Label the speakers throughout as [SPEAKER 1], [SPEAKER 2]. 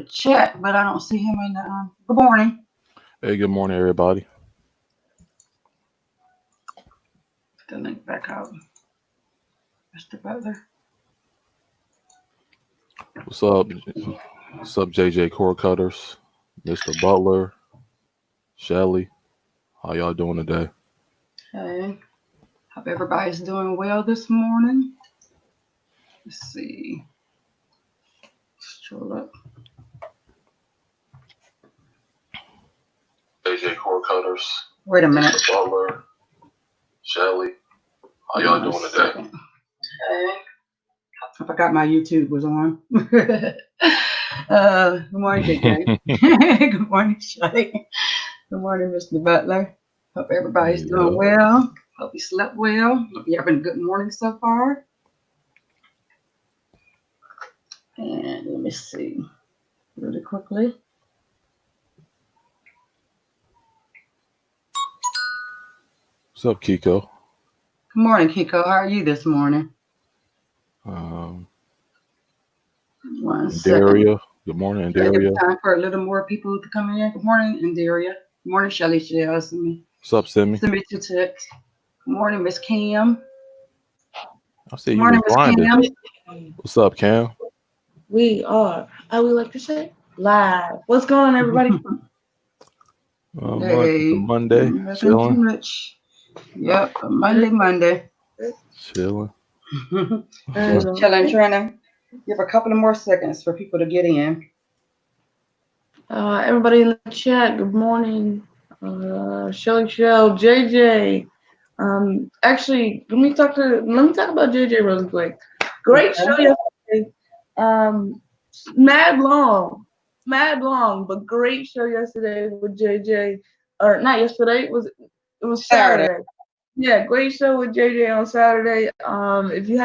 [SPEAKER 1] chat, but I don't see him in the. Good morning.
[SPEAKER 2] Hey, good morning, everybody.
[SPEAKER 1] The link back out, Mr. Butler.
[SPEAKER 2] What's up? What's up, JJ Core Cutters, Mr. Butler, Shelly? How y'all doing today?
[SPEAKER 1] Hey, hope everybody's doing well this morning. Let's see. Stroll up.
[SPEAKER 2] JJ Core Cutters,
[SPEAKER 1] Wait a minute.
[SPEAKER 2] Mr. Butler, Shelly. How y'all doing today?
[SPEAKER 1] Hey. I forgot my YouTube was on. Good morning, JJ. Good morning, Shelly. Good morning, Mr. Butler. Hope everybody's doing well. Hope you slept well. Hope you're having a good morning so far. And let me see really quickly.
[SPEAKER 2] What's up, Kiko?
[SPEAKER 1] Good morning, Kiko. How are you this morning? One second.
[SPEAKER 2] Daria. Good morning, Daria.
[SPEAKER 1] Time for a little more people to come in. Good morning, Daria. Good morning, Shelly. Send me two texts. Good morning, Miss Cam.
[SPEAKER 2] I see you was grinding. What's up, Cam?
[SPEAKER 3] We are, I would like to say, live. What's going on, everybody?
[SPEAKER 1] Hey,
[SPEAKER 2] Monday.
[SPEAKER 1] Chilling. Too much. Yep, Monday.
[SPEAKER 2] Chilling.
[SPEAKER 1] Chilling, trying to give a couple of more seconds for people to get in.
[SPEAKER 3] Everybody in the chat, good morning. Shelly, JJ. Actually, let me talk about JJ real quick. Great show yesterday. Mad long, but great show yesterday with JJ. Or not yesterday. It was Saturday. Yeah, great show with JJ on Saturday. If you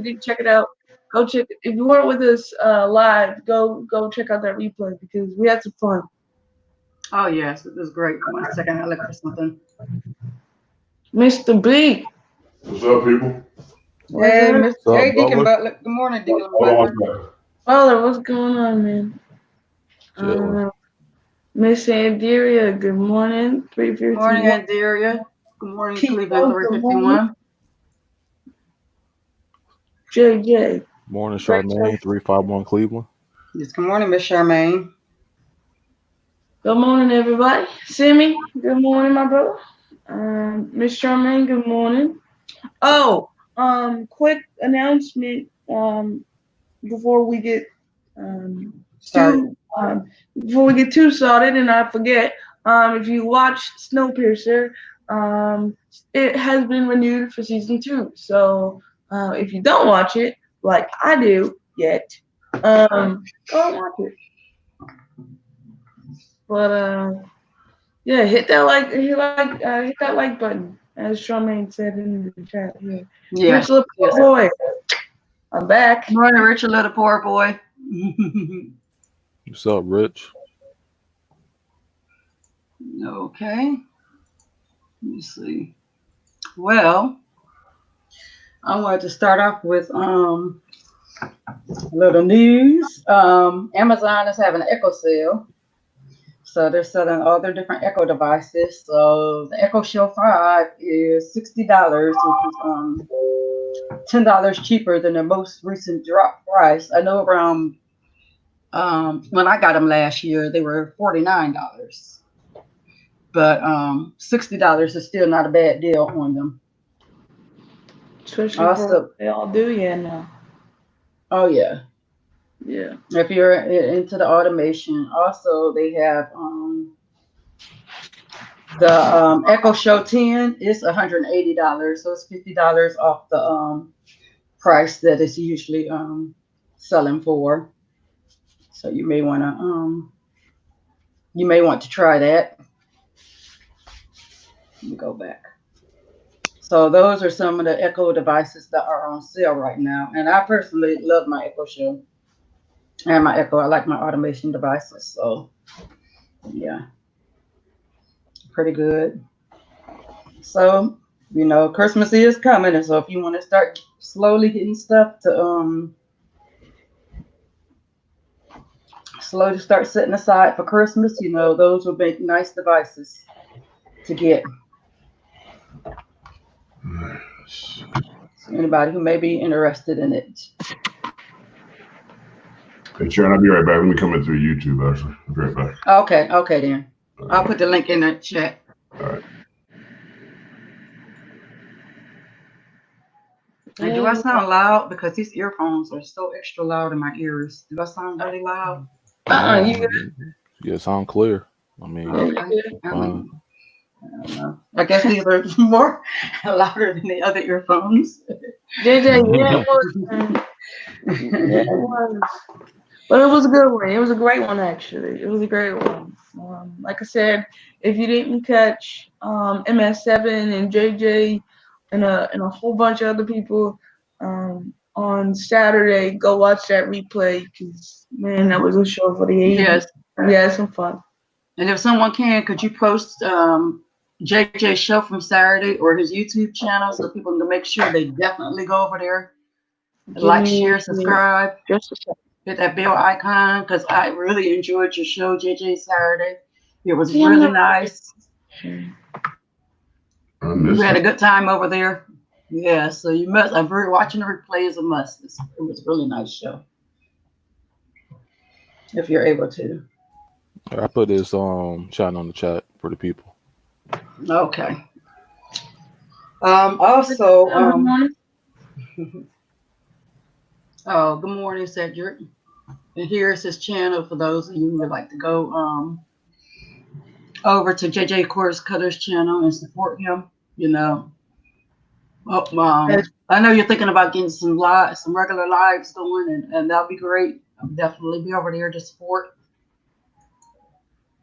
[SPEAKER 3] didn't check it out, go check it. If you weren't with us live, go check out that replay because we had some fun.
[SPEAKER 1] Oh yes, it was great. 1 second, I look for something.
[SPEAKER 3] Mr. B.
[SPEAKER 4] What's up, people?
[SPEAKER 1] Hey, Mr. Deacon Butler. Good morning, Deacon Butler.
[SPEAKER 3] Butler, what's going on, man? Miss Anderia, good morning. 351.
[SPEAKER 1] Good morning, Anderia. Good morning, Cleveland 351.
[SPEAKER 3] JJ.
[SPEAKER 2] Morning, Charmaine 351 Cleveland.
[SPEAKER 1] Yes, good morning, Miss Charmaine.
[SPEAKER 3] Good morning, everybody. Simmy, good morning, my brother. Miss Charmaine, good morning. Oh, quick announcement. Before we get too started, and I forget. If you watch Snowpiercer, it has been renewed for season 2. So if you don't watch it, like I do yet, go watch it. But yeah, hit that like button, as Charmaine said in the chat here.
[SPEAKER 1] Yeah.
[SPEAKER 3] Rich little poor boy, I'm back.
[SPEAKER 1] Good morning, Rich little poor boy.
[SPEAKER 2] What's up, Rich?
[SPEAKER 1] Okay. Let me see. Well, I wanted to start off with a little news. Amazon is having an Echo sale. So they're selling all their different Echo devices. So the Echo Show 5 is $60, which is $10 cheaper than the most recent drop price. I know around when I got them last year, they were $49. But $60 is still not a bad deal on them.
[SPEAKER 3] Especially for they all do, yeah, now.
[SPEAKER 1] Oh yeah.
[SPEAKER 3] Yeah.
[SPEAKER 1] If you're into the automation, also they have the Echo Show 10 is $180, so it's $50 off the price that it's usually selling for. So you may want to try that. Let me go back. So those are some of the Echo devices that are on sale right now, and I personally love my Echo Show and my Echo. I like my automation devices, so yeah, pretty good. So, Christmas is coming, and so if you want to start slowly getting stuff to slowly start setting aside for Christmas. Those will make nice devices to get. So anybody who may be interested in it.
[SPEAKER 4] Hey, Sharon, I'll be right back. Let me come in through YouTube, actually. I'll be right back.
[SPEAKER 1] Okay then. I'll put the link in the chat.
[SPEAKER 4] All right.
[SPEAKER 1] And do I sound loud? Because these earphones are so extra loud in my ears. Do I sound really loud?
[SPEAKER 3] You
[SPEAKER 2] No, yeah, sound clear. I mean,
[SPEAKER 1] Okay. I
[SPEAKER 2] fine.
[SPEAKER 1] don't know. I guess these are more louder than the other earphones.
[SPEAKER 3] JJ, yeah, it was. Yeah, it was. But it was a good one. It was a great one, actually. It was a great one. Like I said, if you didn't catch MS7 and JJ and a whole bunch of other people on Saturday, go watch that replay because, man, that was a show for the ages.
[SPEAKER 1] Yes.
[SPEAKER 3] We had some fun.
[SPEAKER 1] And if someone can, could you post JJ's show from Saturday or his YouTube channel so people can make sure they definitely go over there, like, share, subscribe,
[SPEAKER 3] Just a second.
[SPEAKER 1] hit that bell icon, because I really enjoyed your show, JJ Saturday. It was
[SPEAKER 3] Yeah,
[SPEAKER 1] really
[SPEAKER 3] no.
[SPEAKER 1] nice.
[SPEAKER 4] I
[SPEAKER 1] You
[SPEAKER 4] missed
[SPEAKER 1] had a
[SPEAKER 4] it.
[SPEAKER 1] good time over there. Yeah, so you must. Watching the replay is a must. It was a really nice show. If you're able to.
[SPEAKER 2] I put his channel on the chat for the people.
[SPEAKER 1] Okay. Also,
[SPEAKER 3] Good morning.
[SPEAKER 1] oh, good morning, Cedric. And here's his channel for those of you who would like to go over to JJ Course Cutter's channel and support him. I know you're thinking about getting some regular lives going, and that'll be great. I'll definitely be over there to support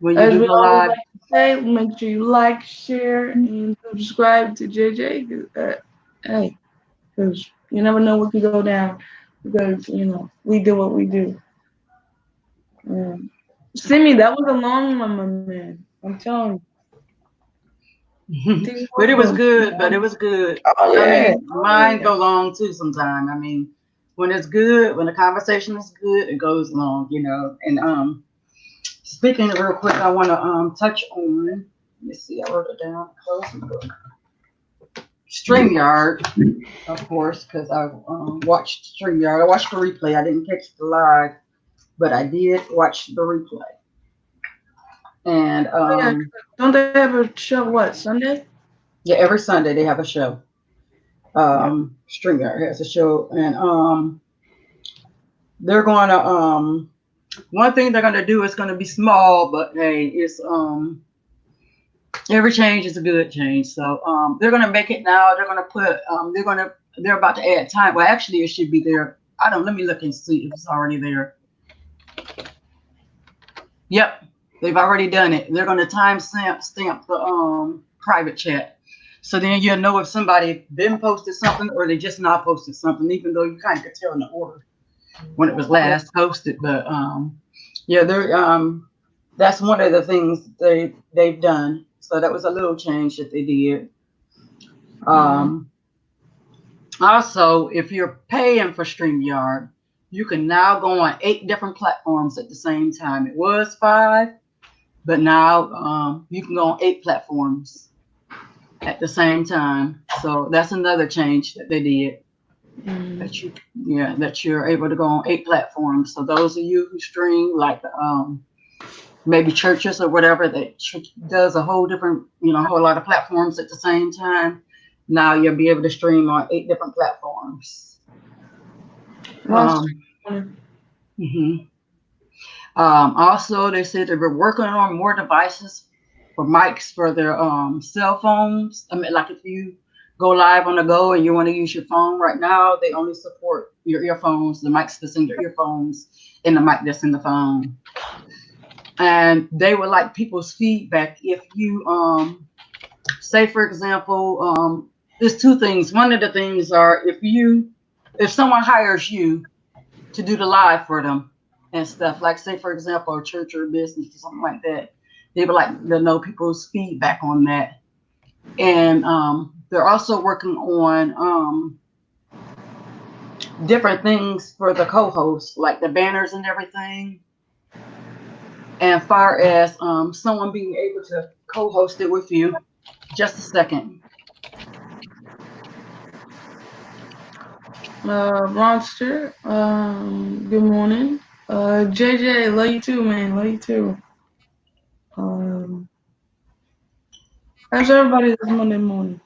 [SPEAKER 1] when you
[SPEAKER 3] As
[SPEAKER 1] do
[SPEAKER 3] we
[SPEAKER 1] go
[SPEAKER 3] always
[SPEAKER 1] live.
[SPEAKER 3] like to say, make sure you like, share, and subscribe to JJ. Hey, because you never know what could go down. Because we do what we do. Simi, that was a long one, my man. I'm telling you.
[SPEAKER 1] But it was good.
[SPEAKER 3] Oh
[SPEAKER 1] I
[SPEAKER 3] yeah.
[SPEAKER 1] mean,
[SPEAKER 3] Oh
[SPEAKER 1] mine
[SPEAKER 3] yeah.
[SPEAKER 1] go long too sometimes. I mean, when it's good, when the conversation is good, it goes long, And speaking real quick, I want to touch on. Let me see. I wrote it down. Close the book. StreamYard, of course, because I watched StreamYard. I watched the replay. I didn't catch the live, but I did watch the replay. And
[SPEAKER 3] Don't they have a show? What, Sunday?
[SPEAKER 1] yeah, every Sunday they have a show. StreamYard has a show, and they're going to one thing they're going to do is going to be small, but hey, it's every change is a good change. So they're going to make it now. They're going to put they're about to add time. Well, actually, it should be there. Let me look and see if it's already there. Yep, they've already done it. They're going to stamp the private chat. So then you'll know if somebody been posted something or they just not posted something, even though you kind of could tell in the order when it was last posted. But yeah, they're that's one of the things they've done. So that was a little change that they did. Also, if you're paying for StreamYard, you can now go on 8 different platforms at the same time. It was 5, but now you can go on 8 platforms at the same time. So that's another change that they did. That you're able to go on 8 platforms. So those of you who stream like maybe churches or whatever that does a whole different, whole lot of platforms at the same time. Now you'll be able to stream on 8 different platforms. Also, they said they were working on more devices for mics for their cell phones. I mean, like if you go live on the go and you want to use your phone right now, they only support your earphones, the mics that's in your earphones, and the mic that's in the phone. And they would like people's feedback. If you say, for example, there's 2 things. One of the things are if someone hires you to do the live for them and stuff, like say for example a church or a business or something like that, they would like to know people's feedback on that. And they're also working on different things for the co-hosts, like the banners and everything. and far as someone being able to co-host it with you. Just a second.
[SPEAKER 3] Monster, good morning. JJ, love you too, man. Love you too. Um, how's everybody this Monday morning?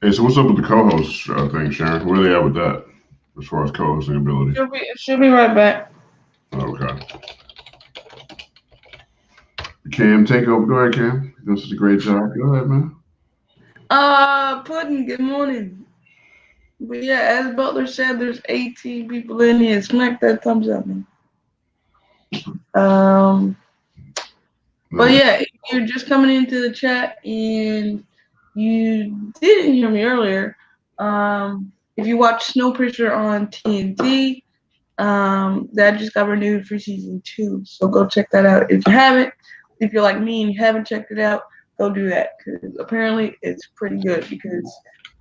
[SPEAKER 4] Hey, so what's up with the co-host thing, Sharon? Where are they at with that, as far as co-hosting ability?
[SPEAKER 3] She'll be right back.
[SPEAKER 4] Okay. Cam, take over. Go ahead, Cam. You doing such a great job. Go ahead, man.
[SPEAKER 3] Puddin', good morning. But yeah, as Butler said, there's 18 people in here. Smack that thumbs up, man. But yeah, if you're just coming into the chat and you didn't hear me earlier, if you watch Snowpiercer on TNT, that just got renewed for season 2. So go check that out. If you haven't, if you're like me and you haven't checked it out, go do that because apparently it's pretty good. Because,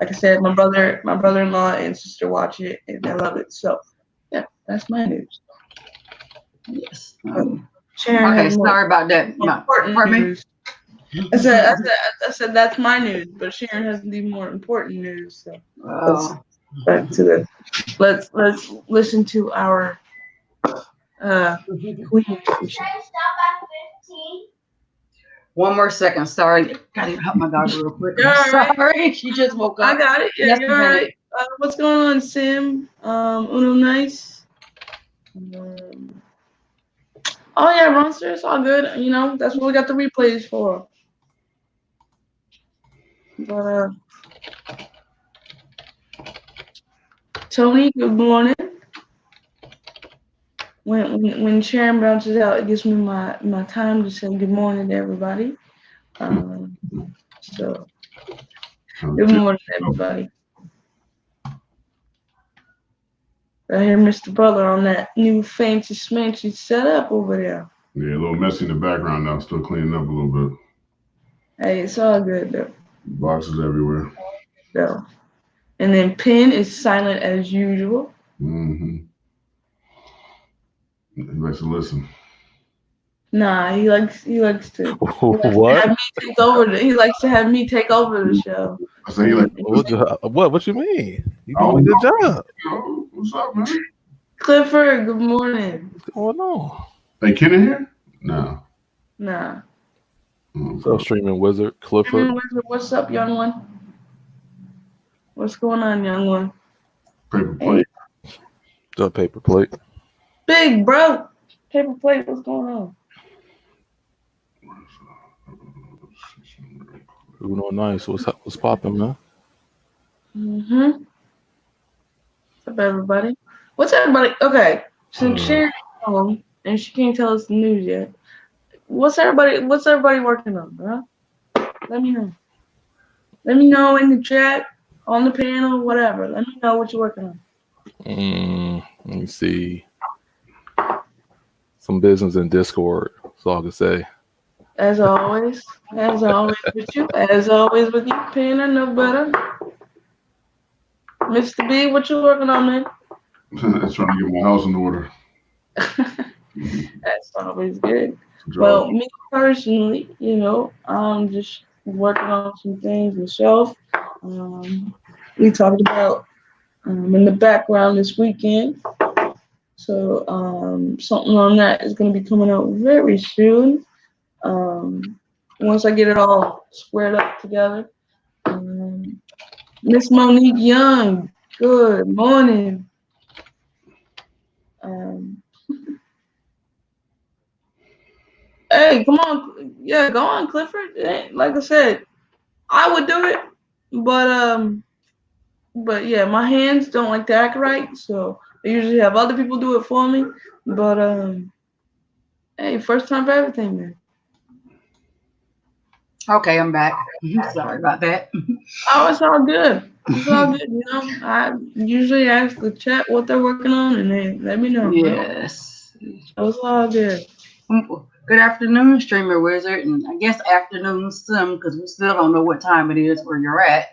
[SPEAKER 3] like I said, my brother-in-law and sister watch it and they love it. So yeah, that's my news.
[SPEAKER 1] Yes.
[SPEAKER 3] Sharon
[SPEAKER 1] Okay,
[SPEAKER 3] has more
[SPEAKER 1] sorry about that.
[SPEAKER 3] important
[SPEAKER 1] Pardon me?
[SPEAKER 3] news. I said that's my news, but Sharon has the more important news. So let's back to the let's listen to our queen.
[SPEAKER 1] One more second. Sorry. Gotta help my daughter real quick.
[SPEAKER 3] You're all right.
[SPEAKER 1] Sorry. She just woke up.
[SPEAKER 3] I got it. Yeah,
[SPEAKER 1] Yes,
[SPEAKER 3] you're all right. What's going on, Sim? Uno Nice. Oh yeah, Monster. It's all good. You know, that's what we got the replays for. But Tony, good morning. When Sharon bounces out, it gives me my time to say good morning to everybody. So good morning, everybody. I hear Mr. Butler on that new fancy smancy setup over there.
[SPEAKER 4] Yeah, a little messy in the background now. Still cleaning up a little bit.
[SPEAKER 3] Hey, it's all good though.
[SPEAKER 4] Boxes everywhere.
[SPEAKER 3] So, and then Penn is silent as usual.
[SPEAKER 4] Mm-hmm. He likes to listen.
[SPEAKER 3] Nah, he likes to
[SPEAKER 2] What?
[SPEAKER 3] have me take over. He likes to have me take over the show.
[SPEAKER 4] I say he like.
[SPEAKER 2] What you mean? You doing a good job.
[SPEAKER 4] What's up, man?
[SPEAKER 3] Clifford, good morning.
[SPEAKER 2] What's going on?
[SPEAKER 4] Hey, Ken in here? No.
[SPEAKER 3] Nah.
[SPEAKER 2] What's up, streaming wizard Clifford?
[SPEAKER 3] What's up, young one? What's going on, young one?
[SPEAKER 4] Paper plate.
[SPEAKER 2] What's up, paper plate?
[SPEAKER 3] Big bro. Paper plate, what's going on?
[SPEAKER 2] Uno Nice. What's popping, man?
[SPEAKER 3] Mm-hmm. What's up, everybody? What's everybody? Okay, since Sharon's home and she can't tell us the news yet, what's everybody working on, bro? Let me know. Let me know in the chat, on the panel, whatever. Let me know what you're working on.
[SPEAKER 2] Let me see. Some business in Discord. That's all I can say.
[SPEAKER 3] As always with you. As always with you, Penn, I know better. Mr. B, what you working on, man?
[SPEAKER 4] Trying to get my house in order.
[SPEAKER 3] That's always good. Well, me personally, you know, I'm just working on some things myself. We talked about in the background this weekend. So something on that is going to be coming out very soon. Once I get it all squared up together. Miss Monique Young, good morning. Hey, come on. Yeah, go on, Clifford. Like I said, I would do it, but yeah, my hands don't like to act right, so I usually have other people do it for me. But hey, first time for everything, man.
[SPEAKER 1] Okay, I'm back. Sorry about that.
[SPEAKER 3] Oh, it's all good. It's all good. You know, I usually ask the chat what they're working on, and they let me know.
[SPEAKER 1] Yes.
[SPEAKER 3] So it's all good.
[SPEAKER 1] Good afternoon, streamer wizard, and I guess afternoon sim because we still don't know what time it is where you're at.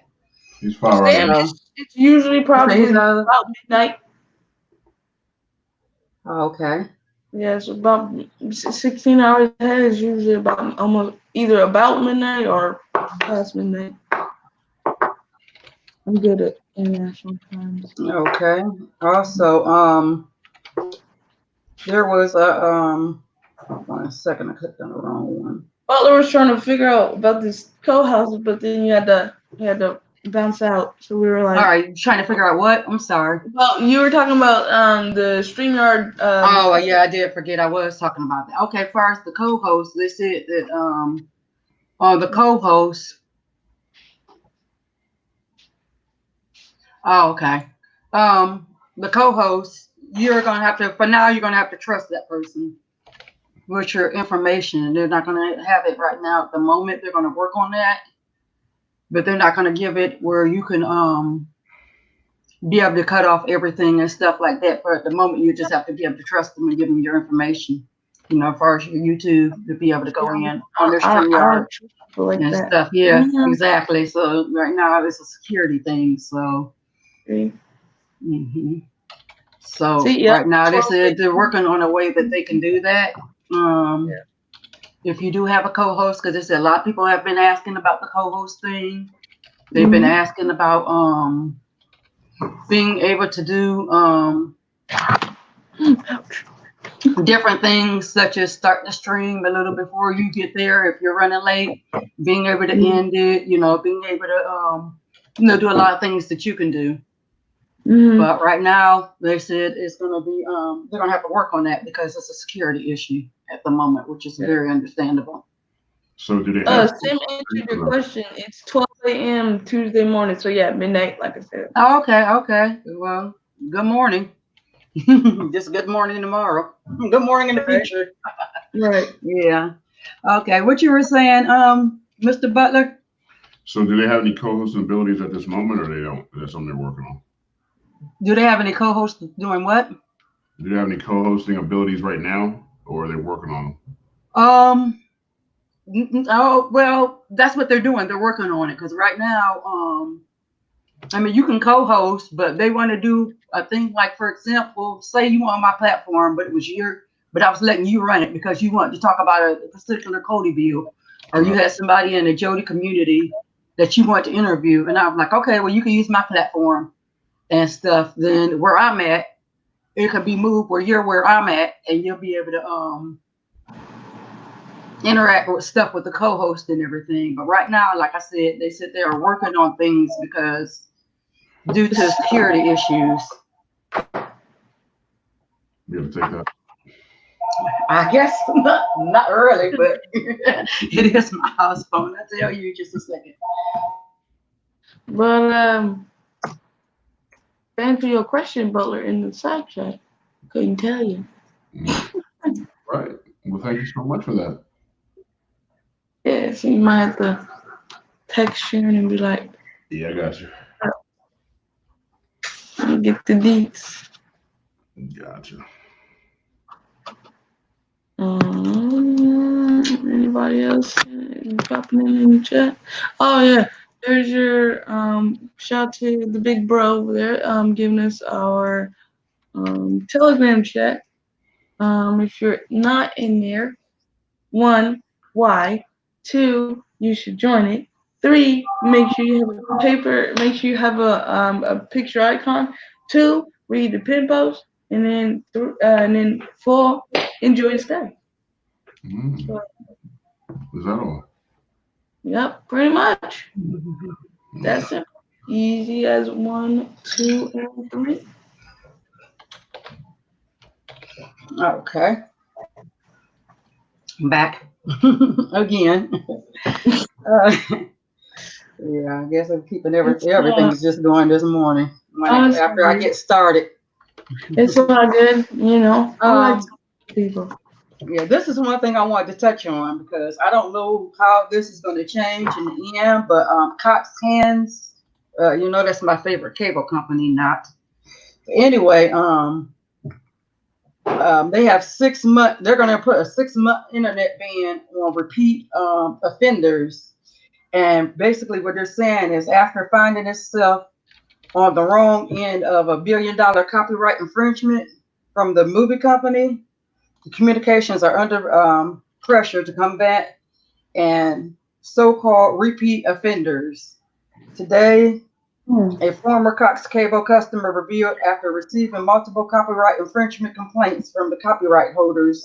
[SPEAKER 4] He's far right now.
[SPEAKER 3] It's usually probably about midnight.
[SPEAKER 1] Okay.
[SPEAKER 3] Yeah, it's about 16 hours ahead is usually about almost either about midnight or past midnight. I'm good at international times.
[SPEAKER 1] Okay. Also, there was a hold on a second, I clicked on the wrong one.
[SPEAKER 3] Butler was trying to figure out about this co-house, but then you had to bounce out. So we were
[SPEAKER 1] All
[SPEAKER 3] like,
[SPEAKER 1] right, you trying to figure out what? I'm sorry.
[SPEAKER 3] well, you were talking about the StreamYard.
[SPEAKER 1] Oh yeah, I did forget I was talking about that. Okay, first the co-host, they said that on the co-host. Oh, okay. The co-host, you're gonna have to for now. You're gonna have to trust that person with your information. They're not gonna have it right now at the moment. They're gonna work on that, but they're not gonna give it where you can be able to cut off everything and stuff like that. But at the moment, you just have to be able to trust them and give them your information. You know, as far as your YouTube to be able to go in on their
[SPEAKER 3] I
[SPEAKER 1] StreamYard
[SPEAKER 3] don't trust people like
[SPEAKER 1] and
[SPEAKER 3] that.
[SPEAKER 1] stuff. Yeah,
[SPEAKER 3] Mhm.
[SPEAKER 1] exactly. So right now it's a security thing. So.
[SPEAKER 3] See,
[SPEAKER 1] So
[SPEAKER 3] yeah,
[SPEAKER 1] right now they
[SPEAKER 3] 12
[SPEAKER 1] said they're working on a way that they can do that.
[SPEAKER 3] Yeah.
[SPEAKER 1] If you do have a co-host, because they said a lot of people have been asking about the co-host thing. They've been asking about being able to do
[SPEAKER 3] Ouch.
[SPEAKER 1] different things such as start the stream a little before you get there if you're running late, being able to end it, you know, being able to do a lot of things that you can do. But right now, they said it's going to be, they're going to have to work on that because it's a security issue at the moment, which is very understandable.
[SPEAKER 4] So do they have?
[SPEAKER 3] Same answer to your question. It's 12 a.m. Tuesday morning. So yeah, midnight, like I said.
[SPEAKER 1] Oh, okay. Well, good morning. Just good morning tomorrow. Good morning in the future.
[SPEAKER 3] Right.
[SPEAKER 1] Yeah. Okay. What you were saying, Mr. Butler?
[SPEAKER 4] So do they have any co-hosting abilities at this moment, or they don't? That's something they're working on.
[SPEAKER 1] Do they have any co-hosts doing what?
[SPEAKER 4] Do they have any co-hosting abilities right now, or are they working on them?
[SPEAKER 1] Oh, well, that's what they're doing. They're working on it because right now, I mean, you can co-host, but they want to do a thing like, for example, say you on my platform, but but I was letting you run it because you wanted to talk about a particular Cody bill, or you had somebody in the Jody community that you want to interview, and I was like, okay, well, you can use my platform and stuff. Then where I'm at, it could be moved where I'm at, and you'll be able to interact with stuff with the co-host and everything. But right now, like I said, they said they are working on things because due to security issues.
[SPEAKER 4] You have to take that.
[SPEAKER 1] I guess not really, but it is my house phone. I'll tell you just a second.
[SPEAKER 3] But to answer your question, Butler, in the side chat, couldn't tell you.
[SPEAKER 4] Right. Well, thank you so much for that.
[SPEAKER 3] Yeah, so you might have to text Sharon and be like,
[SPEAKER 4] Yeah, I got you.
[SPEAKER 3] get the deets.
[SPEAKER 4] Gotcha.
[SPEAKER 3] Anybody else dropping in the chat? Oh yeah, there's your shout to the big bro over there giving us our Telegram chat. If you're not in there, 1, why? 2, you should join it. 3, make sure you have a paper. Make sure you have a picture icon. 2, read the pin post, and then 4, enjoy the stay.
[SPEAKER 4] Is that all?
[SPEAKER 3] Yep, pretty much. That's it. Easy as 1, 2, and 3.
[SPEAKER 1] Okay. Back again. Yeah, I guess I'm keeping everything's just going this morning after I get started.
[SPEAKER 3] It's all good, you know. I like people.
[SPEAKER 1] Yeah, this is one thing I wanted to touch on because I don't know how this is going to change in the end, but Cox Hands, you know, that's my favorite cable company, not. Anyway, they have 6 months. They're going to put a 6-month internet ban on repeat offenders. And basically what they're saying is after finding itself on the wrong end of $1 billion copyright infringement from the movie company, The communications are under pressure to combat and so-called repeat offenders. Today, a former Cox Cable customer revealed after receiving multiple copyright infringement complaints from the copyright holders,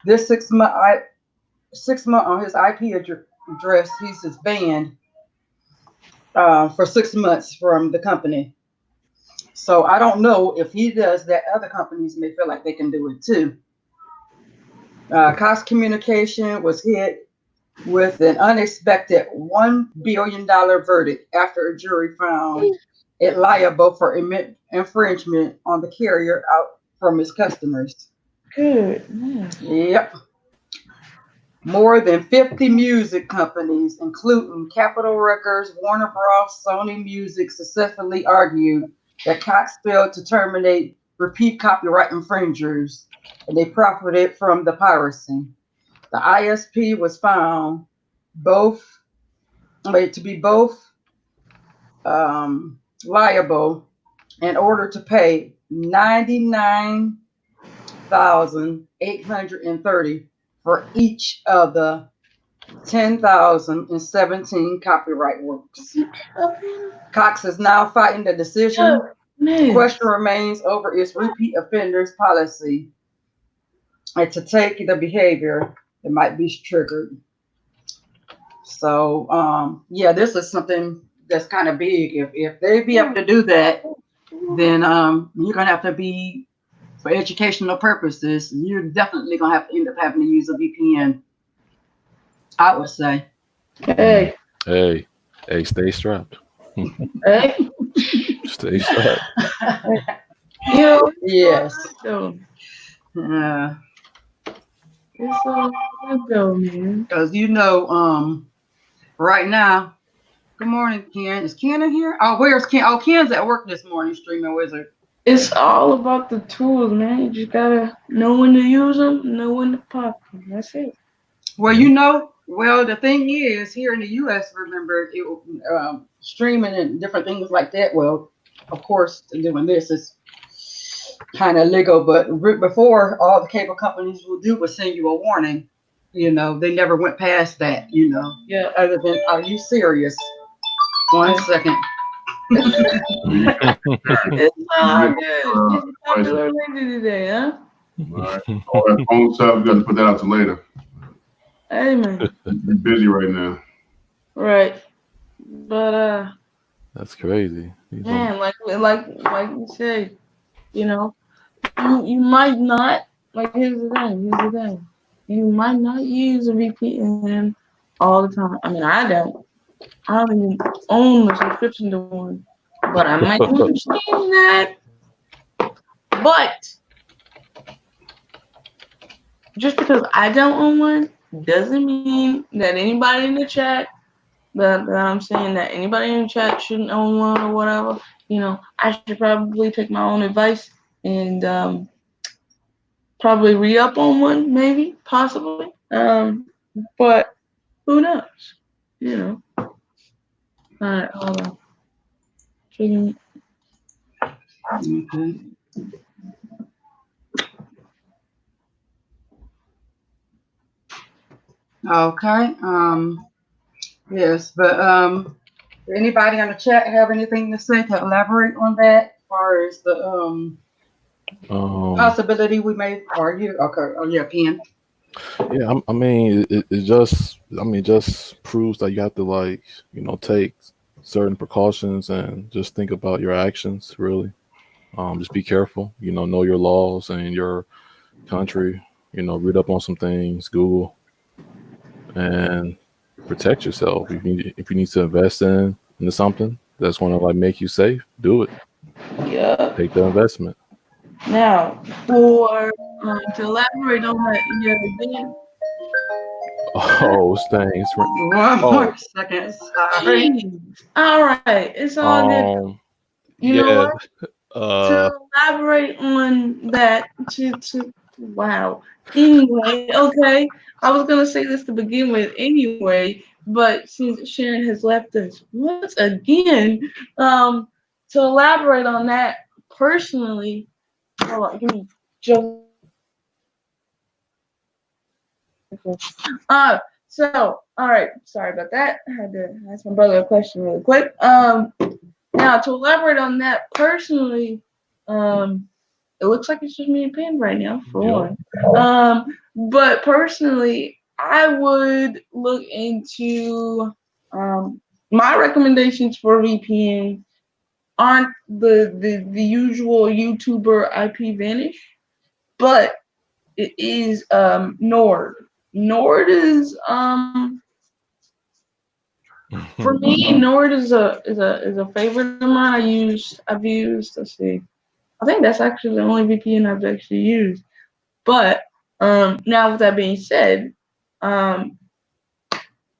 [SPEAKER 1] this 6 month on his IP address, he's banned for 6 months from the company. So I don't know if he does that. Other companies may feel like they can do it too. Cox Communication was hit with an unexpected $1 billion verdict after a jury found it liable for infringement on the carrier out from its customers.
[SPEAKER 3] Good. Man.
[SPEAKER 1] Yep. More than 50 music companies, including Capitol Records, Warner Bros., Sony Music, successfully argued that Cox failed to terminate repeat copyright infringers, and they profited from the piracy. The ISP was found to be both liable in order to pay $99,830 for each of the 10,017 copyright works. Cox is now fighting the decision. The question remains over its repeat offenders policy and to take the behavior that might be triggered. So, yeah, this is something that's kind of big. If they be able to do that, then you're gonna have to be, for educational purposes, you're definitely gonna have to end up having to use a VPN. I would say.
[SPEAKER 3] Hey.
[SPEAKER 2] Hey, stay strapped.
[SPEAKER 3] Hey.
[SPEAKER 2] Stay strapped.
[SPEAKER 1] Yes.
[SPEAKER 3] It's all good though, man.
[SPEAKER 1] Because right now. Good morning, Ken. Is Ken in here? Oh, where's Ken? Oh, Ken's at work this morning, streaming wizard.
[SPEAKER 3] It's all about the tools, man. You just gotta know when to use them, know when to pop them. That's it.
[SPEAKER 1] Well, the thing is, here in the U.S., remember, streaming and different things like that. Well, of course, doing this is kind of legal, but before, all the cable companies will do was send you a warning. They never went past that.
[SPEAKER 3] Yeah.
[SPEAKER 1] Other than, are you serious? 1 second.
[SPEAKER 3] It's all good. It's a popular lady today, huh?
[SPEAKER 4] All right. All that phone stuff, we got to put that out to later.
[SPEAKER 3] Hey, man.
[SPEAKER 4] You're busy right now.
[SPEAKER 3] Right. But
[SPEAKER 2] That's crazy.
[SPEAKER 3] man, like you said, you might not, like, here's the thing. You might not use a VPN all the time. I mean, I don't even own a subscription to one, but I might understand that. But just because I don't own one doesn't mean that anybody in the chat that I'm saying that anybody in the chat shouldn't own one or whatever. I should probably take my own advice and probably re-up on one, maybe, possibly. But who knows? All right, hold on.
[SPEAKER 1] Okay. Okay. Yes, but anybody on the chat have anything to say to elaborate on that, as far as the possibility we may argue? Okay. Oh yeah, Ken.
[SPEAKER 2] Yeah, I mean, it just proves that you have to take certain precautions and just think about your actions. Really, just be careful. Know your laws and your country. Read up on some things, Google, and protect yourself. If you need to invest into something that's going to make you safe, do it.
[SPEAKER 3] Yeah.
[SPEAKER 2] Take the investment.
[SPEAKER 3] Now, for to elaborate on that yet again.
[SPEAKER 2] Oh, thanks.
[SPEAKER 1] One more second. Sorry.
[SPEAKER 3] All right, it's all good. You know what? To elaborate on that, wow. Anyway, okay. I was gonna say this to begin with anyway, but since Sharon has left us once again, to elaborate on that personally, hold on, give me just So all right, sorry about that. I had to ask my brother a question really quick. Now to elaborate on that personally, it looks like it's just me and Pam right now for
[SPEAKER 2] Yep.
[SPEAKER 3] one. But personally, I would look into my recommendations for VPN aren't the usual YouTuber IP vanish, but it is Nord. Nord is for me, Nord is a favorite of mine. I've used, let's see. I think that's actually the only VPN I've actually used. But now with that being said, um,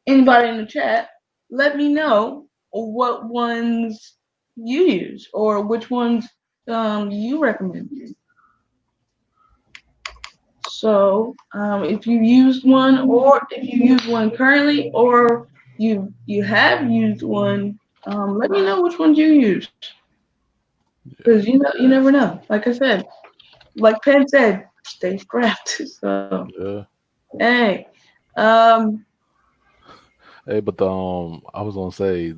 [SPEAKER 3] anybody in the chat, let me know what ones you use or which ones you recommend. So if you used one, or if you use one currently, or you have used one, let me know which ones you use. Because you never know. Like I said, like Penn said, stay strapped. So
[SPEAKER 2] Yeah.
[SPEAKER 3] hey,
[SPEAKER 2] Hey, but I was gonna say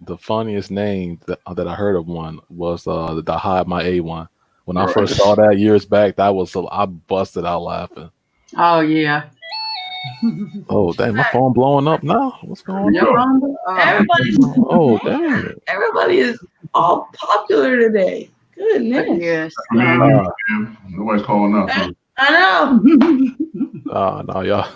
[SPEAKER 2] the funniest name that I heard of one was the Hide My A one. When I
[SPEAKER 4] Right.
[SPEAKER 2] first saw that years back, that was I busted out laughing.
[SPEAKER 1] Oh yeah.
[SPEAKER 2] Oh dang, my phone blowing up now. What's going
[SPEAKER 1] Your
[SPEAKER 2] on?
[SPEAKER 1] phone?
[SPEAKER 2] Oh dang.
[SPEAKER 3] everybody is all popular today. Goodness,
[SPEAKER 1] Yes.
[SPEAKER 4] That's what me and you, man. Nobody's calling us. Huh?
[SPEAKER 3] I know.
[SPEAKER 2] No, y'all.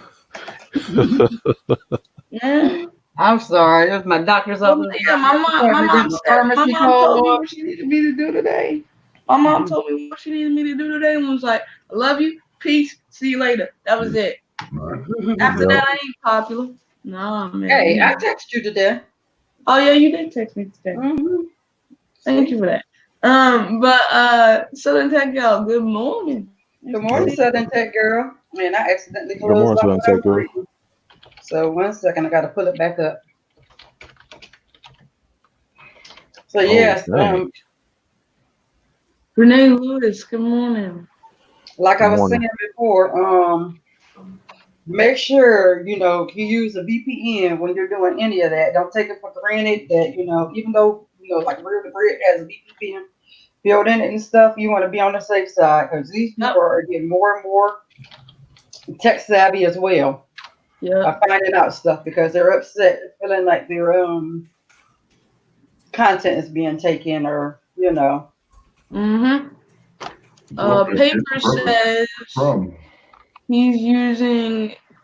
[SPEAKER 3] Yeah.
[SPEAKER 1] I'm sorry. It was my doctor's office.
[SPEAKER 3] Yeah, my
[SPEAKER 1] Pharmacy
[SPEAKER 3] mom told me
[SPEAKER 1] call.
[SPEAKER 3] what she needed me to do today. My mom told me what she needed me to do today and was like, I love you, peace, see you later. That was it.
[SPEAKER 4] Right.
[SPEAKER 3] After
[SPEAKER 2] Yep.
[SPEAKER 3] that, I ain't popular. No, man.
[SPEAKER 1] Hey, I texted you today.
[SPEAKER 3] Oh yeah, you did text me today. Thank you for that. But Southern Tech Girl, good morning.
[SPEAKER 1] Good morning, Southern Tech Girl. Man, I accidentally
[SPEAKER 2] Good
[SPEAKER 1] closed
[SPEAKER 2] morning,
[SPEAKER 1] off
[SPEAKER 2] Southern
[SPEAKER 1] what I
[SPEAKER 2] Tech
[SPEAKER 1] was
[SPEAKER 2] Girl.
[SPEAKER 1] reading. So 1 second, I got to pull it back up. So yes,
[SPEAKER 2] dang.
[SPEAKER 3] Renee Lewis, good morning.
[SPEAKER 1] like I
[SPEAKER 2] Good
[SPEAKER 1] was
[SPEAKER 2] morning.
[SPEAKER 1] saying before, make sure you use a VPN when you're doing any of that. Don't take it for granted that even though like Real to Grid has a VPN built in it and stuff, you want to be on the safe side because these people are getting more and more tech savvy as well.
[SPEAKER 3] Yeah.
[SPEAKER 1] Finding out stuff because they're upset, feeling like their content is being taken, or
[SPEAKER 3] Mm-hmm.
[SPEAKER 4] Okay,
[SPEAKER 3] Paper
[SPEAKER 4] perfect.
[SPEAKER 3] says
[SPEAKER 4] Problem.
[SPEAKER 3] he's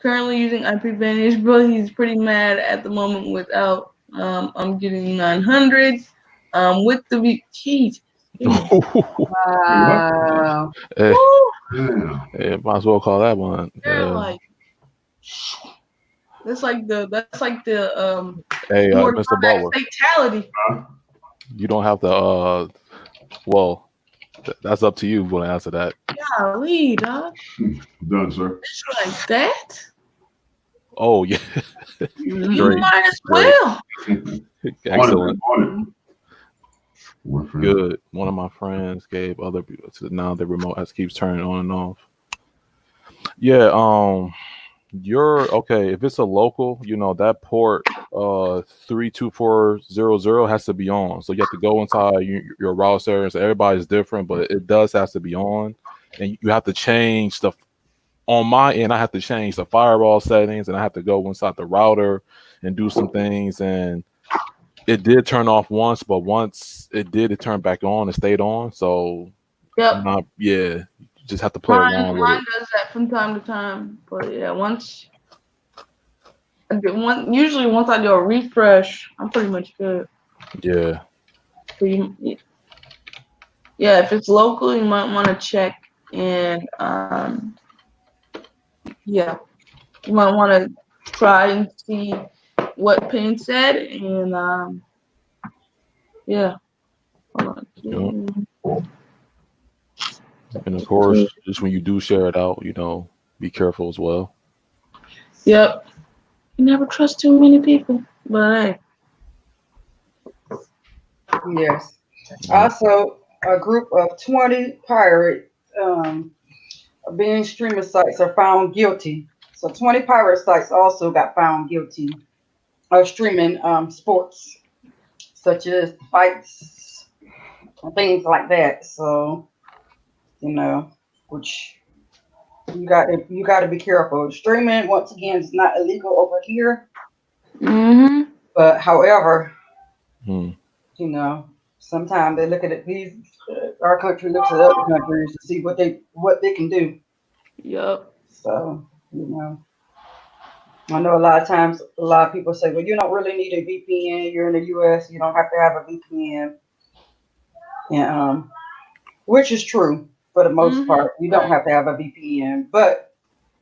[SPEAKER 3] currently using IP Vanish, but he's pretty mad at the moment without I'm getting 900 with the jeez.
[SPEAKER 1] Wow.
[SPEAKER 2] Hey,
[SPEAKER 4] Yeah.
[SPEAKER 2] hey, might as well call that one.
[SPEAKER 3] They're like that's like the
[SPEAKER 2] Hey,
[SPEAKER 3] Mortal
[SPEAKER 2] Mr.
[SPEAKER 3] Kombat
[SPEAKER 2] Butler,
[SPEAKER 3] fatality.
[SPEAKER 2] you don't have to. Well, that's up to you. Want to answer that?
[SPEAKER 3] Golly, dog.
[SPEAKER 4] Done, sir.
[SPEAKER 3] It's like that.
[SPEAKER 2] Oh yeah,
[SPEAKER 3] You
[SPEAKER 2] great,
[SPEAKER 3] might as
[SPEAKER 2] great,
[SPEAKER 3] well.
[SPEAKER 2] excellent,
[SPEAKER 4] On it.
[SPEAKER 2] good. One of my friends gave other people. So now the remote has keeps turning on and off. Yeah. You're okay. If it's a local, that port 32400 has to be on. So you have to go inside your router. So everybody's different, but it does have to be on, and you have to change the. On my end, I have to change the firewall settings, and I have to go inside the router and do some things. And it did turn off once, but once it turned back on and stayed on. So
[SPEAKER 3] Yep.
[SPEAKER 2] you just have to play around with
[SPEAKER 3] Mine
[SPEAKER 2] it.
[SPEAKER 3] does that from time to time. But yeah, usually once I do a refresh, I'm pretty much good.
[SPEAKER 2] Yeah.
[SPEAKER 3] Yeah, if it's local, you might want to check, and yeah, you might want to try and see what Penn said, and yeah. Hold on.
[SPEAKER 2] And of course, just when you do share it out, be careful as well.
[SPEAKER 3] Yep. You never trust too many people, but hey.
[SPEAKER 1] Yes. Also, a group of 20 pirate binge streamer sites are found guilty. So 20 pirate sites also got found guilty of streaming sports, such as fights and things like that. So, you know, which you got to be careful. Streaming, once again, is not illegal over here.
[SPEAKER 3] Mm-hmm.
[SPEAKER 1] But however,
[SPEAKER 2] Hmm.
[SPEAKER 1] you know, sometimes they look at it. Our country looks at other countries to see what they can do.
[SPEAKER 3] Yep.
[SPEAKER 1] So, you know, I know a lot of times a lot of people say, well, you don't really need a VPN. You're in the U.S. You don't have to have a VPN, and which is true for the most
[SPEAKER 3] Mm-hmm.
[SPEAKER 1] part. You don't have to have a VPN, but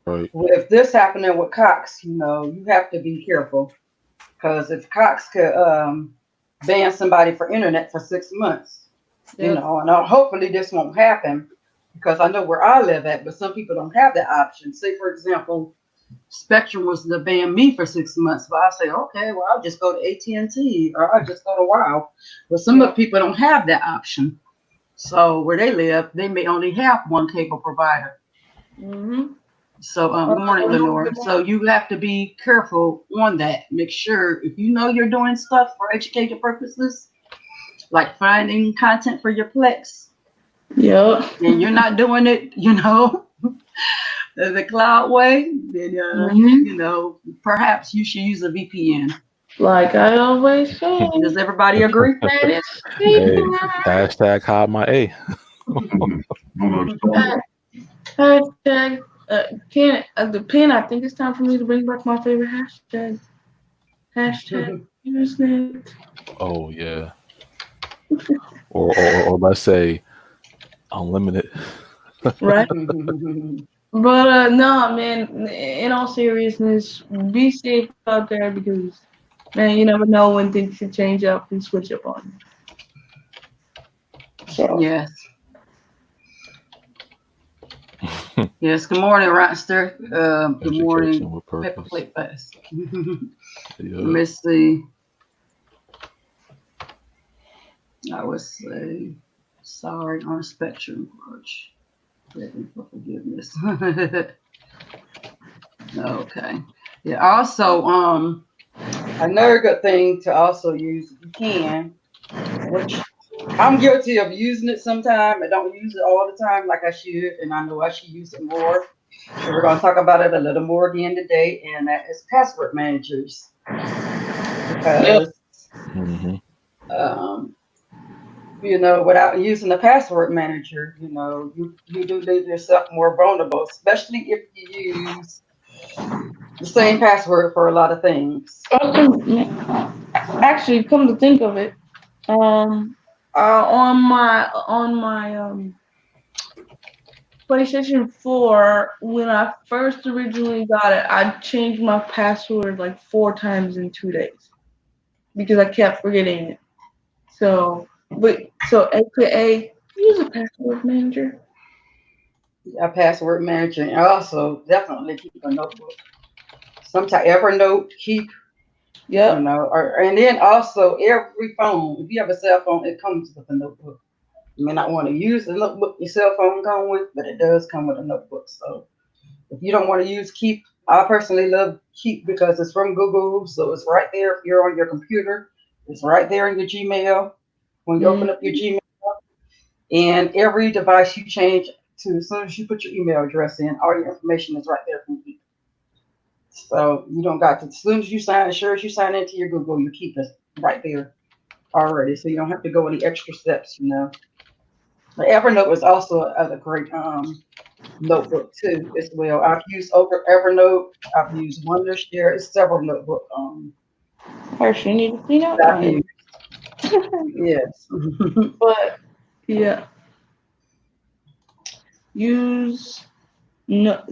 [SPEAKER 2] Right.
[SPEAKER 1] with this happening with Cox, you know, you have to be careful because if Cox could ban somebody for internet for 6 months, you
[SPEAKER 3] Yep.
[SPEAKER 1] know, and hopefully this won't happen because I know where I live at, but some people don't have that option. Say, for example, Spectrum was to ban me for 6 months, but I say, okay, well, I'll just go to AT&T or I'll just go to Wow. But some of
[SPEAKER 3] Yep.
[SPEAKER 1] the people don't have that option. So where they live, they may only have one cable provider.
[SPEAKER 3] Mm-hmm.
[SPEAKER 1] So good morning, Lenore. So you have to be careful on that. Make sure if you know you're doing stuff for educational purposes, like finding content for your Plex,
[SPEAKER 3] Yep.
[SPEAKER 1] and you're not doing it, you know, the cloud way, then
[SPEAKER 3] Mm-hmm.
[SPEAKER 1] you know, perhaps you should use a VPN.
[SPEAKER 3] Like I always say,
[SPEAKER 1] Does everybody agree?
[SPEAKER 3] that is
[SPEAKER 2] Hey,
[SPEAKER 3] secret.
[SPEAKER 2] hashtag hide my A.
[SPEAKER 4] Don't know what you're talking
[SPEAKER 3] Hashtag the pin. I think it's time for me to bring back my favorite hashtag. Hashtag Usenet.
[SPEAKER 2] Oh yeah. Or let's say unlimited.
[SPEAKER 3] Right. But no, man. In all seriousness, be safe out there because man, you never know when things can change up and switch up on you. So
[SPEAKER 1] Yes. Yes. Good morning, Rochester. Good morning,
[SPEAKER 2] Education with
[SPEAKER 1] Paper
[SPEAKER 2] purpose.
[SPEAKER 1] Plate Fest. Let
[SPEAKER 2] Yeah.
[SPEAKER 1] me see. I would say sorry on Spectrum approach. Begging for forgiveness. Okay. Yeah. Also, another good thing to also use if you can, which I'm guilty of using it sometimes. I don't use it all the time like I should, and I know I should use it more. So we're going to talk about it a little more again today, and that is password managers
[SPEAKER 3] yep.
[SPEAKER 1] because
[SPEAKER 2] Hmm.
[SPEAKER 1] um, you know, without using the password manager, you know, you do leave yourself more vulnerable, especially if you use the same password for a lot of things.
[SPEAKER 3] Actually, come to think of it, on my PlayStation 4, when I first originally got it, I changed my password like 4 times in 2 days because I kept forgetting it. So AKA use a password manager.
[SPEAKER 1] A password manager, and also definitely keep a notebook. Sometimes Evernote, keep, you
[SPEAKER 3] Yep.
[SPEAKER 1] know, and then also every phone. If you have a cell phone, it comes with a notebook. You may not want to use the notebook your cell phone come with, but it does come with a notebook. So if you don't want to use Keep, I personally love Keep because it's from Google, so it's right there. If you're on your computer, it's right there in your Gmail. When you open
[SPEAKER 3] Mm,
[SPEAKER 1] up your Gmail, and every device you change to, as soon as you put your email address in, all your information is right there from Keep. So you don't got to, as soon as you sign, as sure as you sign into your Google, you keep it right there already. So you don't have to go any extra steps, you know. The Evernote is also a great notebook too, as well. I've used over Evernote, I've used Wondershare, it's several notebook
[SPEAKER 3] First, you need to clean out
[SPEAKER 1] that I've
[SPEAKER 3] my.
[SPEAKER 1] used. Yes.
[SPEAKER 3] But yeah, use no.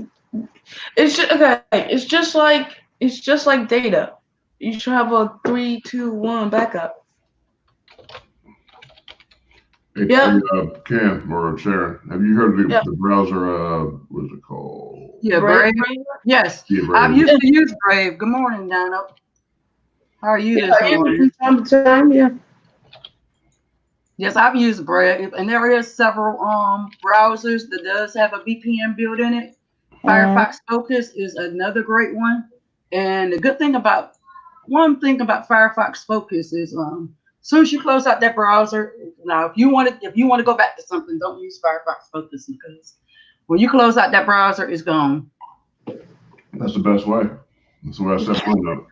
[SPEAKER 3] It's just, okay. It's just like data. You should have a 3, 2, 1 backup.
[SPEAKER 4] Hey,
[SPEAKER 3] Yep.
[SPEAKER 4] Cam or Sharon, have you heard of
[SPEAKER 3] Yep.
[SPEAKER 4] the browser? What's it called?
[SPEAKER 1] Yeah,
[SPEAKER 3] Brave.
[SPEAKER 1] Brave. Yes.
[SPEAKER 4] Yeah,
[SPEAKER 1] I've
[SPEAKER 4] Brave.
[SPEAKER 1] used to use Brave. Good morning, Donna. How are you
[SPEAKER 3] Yeah,
[SPEAKER 1] this
[SPEAKER 3] even
[SPEAKER 1] morning?
[SPEAKER 3] from time to time. Yeah.
[SPEAKER 1] Yes, I've used Brave, and there is several browsers that does have a VPN built in it. Firefox Focus is another great one. And the good thing about one thing about Firefox Focus is as soon as you close out that browser, now if you want to go back to something, don't use Firefox Focus because when you close out that browser, it's gone.
[SPEAKER 4] That's the best way. That's the way I set mine up.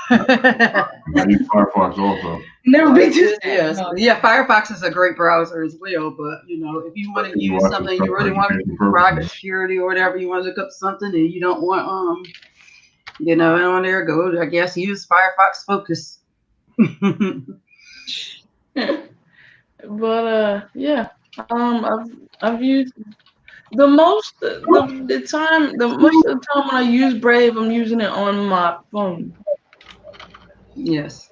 [SPEAKER 4] I use Firefox also.
[SPEAKER 3] Never be too
[SPEAKER 1] Yes, yeah. Firefox is a great browser as well, but if you want to
[SPEAKER 4] You
[SPEAKER 1] use
[SPEAKER 4] watch
[SPEAKER 1] something,
[SPEAKER 4] stuff
[SPEAKER 1] you
[SPEAKER 4] for
[SPEAKER 1] really want
[SPEAKER 4] education
[SPEAKER 1] private
[SPEAKER 4] purposes.
[SPEAKER 1] security or whatever, you want to look up something and you don't want on there, go, I guess, use Firefox Focus.
[SPEAKER 3] But yeah, I've used the most the time the most of the time when I use Brave, I'm using it on my phone.
[SPEAKER 1] Yes.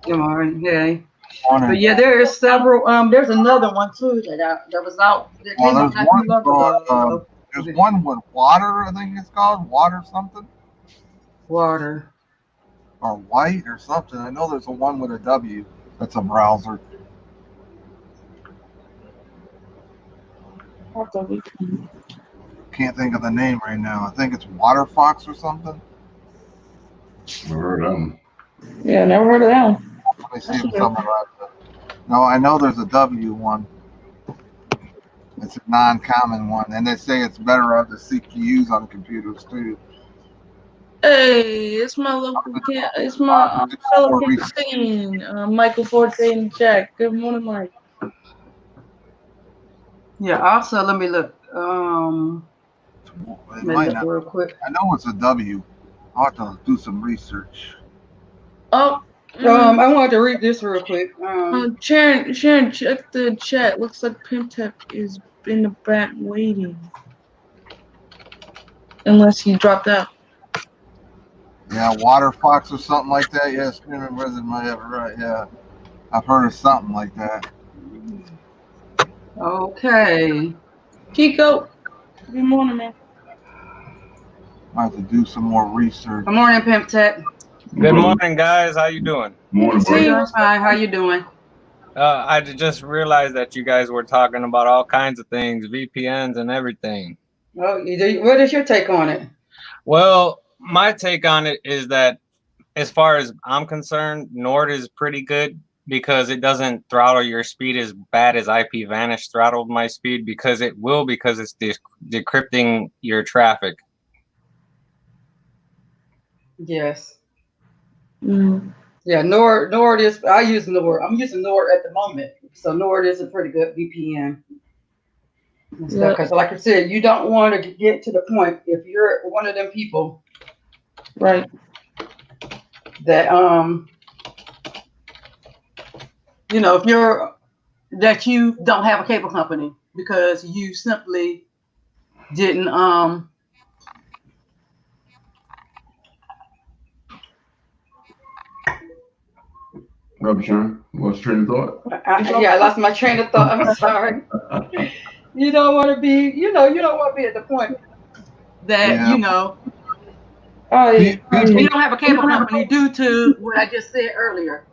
[SPEAKER 1] Good morning. Hey. But
[SPEAKER 5] Morning.
[SPEAKER 1] yeah, there is several. There's another one too that was out that
[SPEAKER 5] Well,
[SPEAKER 1] came out
[SPEAKER 5] there's
[SPEAKER 1] not too
[SPEAKER 5] one
[SPEAKER 1] long
[SPEAKER 5] called,
[SPEAKER 1] ago.
[SPEAKER 5] there's
[SPEAKER 1] Okay.
[SPEAKER 5] one with water, I think it's called, water something,
[SPEAKER 1] Water.
[SPEAKER 5] or white or something. I know there's a one with a W that's a browser. Can't think of the name right now. I think it's Waterfox or something.
[SPEAKER 4] Never heard of them.
[SPEAKER 3] Yeah, never heard of that one.
[SPEAKER 5] Let me see if it's on my laptop. No, I know there's a W one. It's a non-common one, and they say it's better on the CPUs on computers too.
[SPEAKER 3] Hey, it's my local cat. It's my fellow Canadian, Michael Forte in the chat. Good morning, Mike.
[SPEAKER 1] Yeah. Also, let me look.
[SPEAKER 5] It
[SPEAKER 1] Let me
[SPEAKER 5] might
[SPEAKER 1] look
[SPEAKER 5] not.
[SPEAKER 1] real quick.
[SPEAKER 5] I know it's a W. I'll have to do some research.
[SPEAKER 3] Oh,
[SPEAKER 1] I wanted to read this real quick.
[SPEAKER 3] Sharon, check the chat. Looks like Pimtech is in the back waiting. Unless he dropped out.
[SPEAKER 5] Yeah, Waterfox or something like that. Yeah, streaming resident might have it right. Yeah, I've heard of something like that.
[SPEAKER 1] Okay.
[SPEAKER 3] Kiko, good morning, man.
[SPEAKER 5] I have to do some more research.
[SPEAKER 1] Good morning, Pimp Tech.
[SPEAKER 6] Good morning, guys. How you doing?
[SPEAKER 4] Morning,
[SPEAKER 1] We're
[SPEAKER 4] buddy.
[SPEAKER 1] doing fine. How you doing?
[SPEAKER 6] I just realized that you guys were talking about all kinds of things, VPNs and everything.
[SPEAKER 1] Oh, what is your take on it?
[SPEAKER 6] Well, my take on it is that as far as I'm concerned, Nord is pretty good because it doesn't throttle your speed as bad as IPVanish throttled my speed because it's decrypting your traffic.
[SPEAKER 1] Yes.
[SPEAKER 3] Mm.
[SPEAKER 1] Yeah, Nord is. I use Nord. I'm using Nord at the moment, so Nord is a pretty good VPN. Because, like I said, you don't want to get to the point if you're one of them people,
[SPEAKER 3] right?
[SPEAKER 1] That if you don't have a cable company because you simply didn't
[SPEAKER 4] Sharon, what's train of thought?
[SPEAKER 1] I lost my train of thought. I'm sorry. You don't want to be, you don't want to be at the point that
[SPEAKER 3] Oh, yeah.
[SPEAKER 1] you don't have a cable company due to what I just said earlier.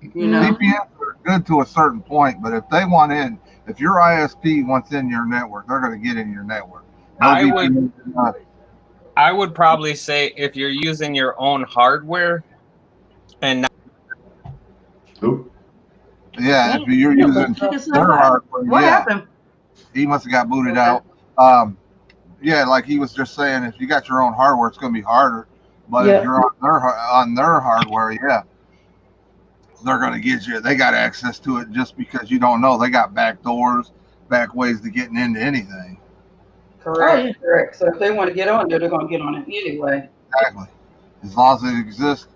[SPEAKER 5] VPNs are good to a certain point, but if they want in, if your ISP wants in your network, they're going to get in your network.
[SPEAKER 6] I would probably say if you're using your own hardware and not.
[SPEAKER 5] Yeah, if you're using their hardware,
[SPEAKER 1] what happened?
[SPEAKER 5] He must have got booted out. Yeah, like he was just saying, if you got your own hardware, it's going to be harder. But if you're on their hardware, yeah, they're going to get you. They got access to it just because you don't know. They got back doors, back ways to getting into anything.
[SPEAKER 1] Correct. Correct. So if they want to get on there, they're going to get on it anyway.
[SPEAKER 5] Exactly. As long as it exists,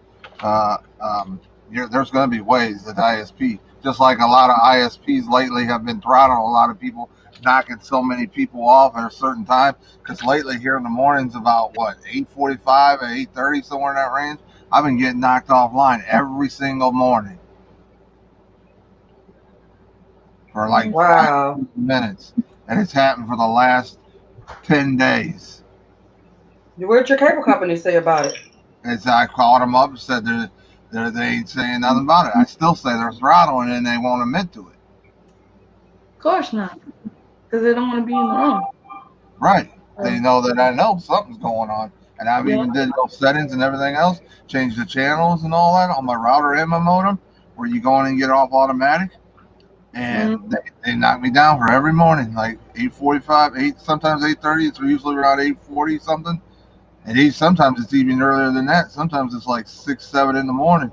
[SPEAKER 5] there's going to be ways that ISP, just like a lot of ISPs lately have been throttling a lot of people, knocking so many people off at a certain time. Because lately here in the mornings about 8:45 or 8:30, somewhere in that range, I've been getting knocked offline every single morning for like 5 minutes, and it's happened for the last 10 days.
[SPEAKER 1] What'd your cable company say about it?
[SPEAKER 5] I called them up and said they ain't saying nothing about it. I still say they're throttling and they won't admit to it.
[SPEAKER 3] Of course not, because they don't want to be in the wrong.
[SPEAKER 5] Right. they know that I know something's going on. And I've even did those settings and everything else, changed the channels and all that on my router and my modem, where you go in and get off automatic. And they knock me down for every morning, like 8:45, 8, sometimes 8:30. It's usually around 8:40 something. And sometimes it's even earlier than that. Sometimes it's like 6, 7 in the morning.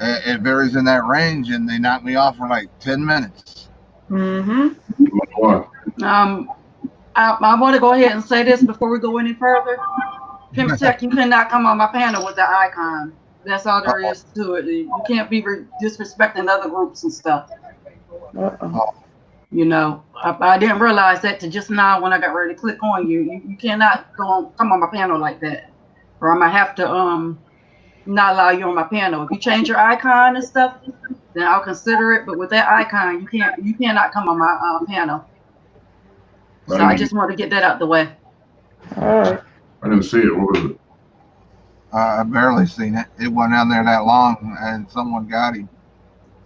[SPEAKER 5] It varies in that range, and they knock me off for like 10 minutes.
[SPEAKER 4] What?
[SPEAKER 1] I want to go ahead and say this before we go any further. Pimp Tech, you cannot come on my panel with the icon. That's all there is to it. You can't be disrespecting other groups and stuff. You know, I didn't realize that till just now when I got ready to click on you. You cannot come on my panel like that, or I might have to not allow you on my panel. If you change your icon and stuff, then I'll consider it. But with that icon, you cannot come on my panel. So I just want to get that out the way.
[SPEAKER 3] All right.
[SPEAKER 4] I didn't see it. What was it?
[SPEAKER 5] I barely seen it. It wasn't down there that long, and someone got him.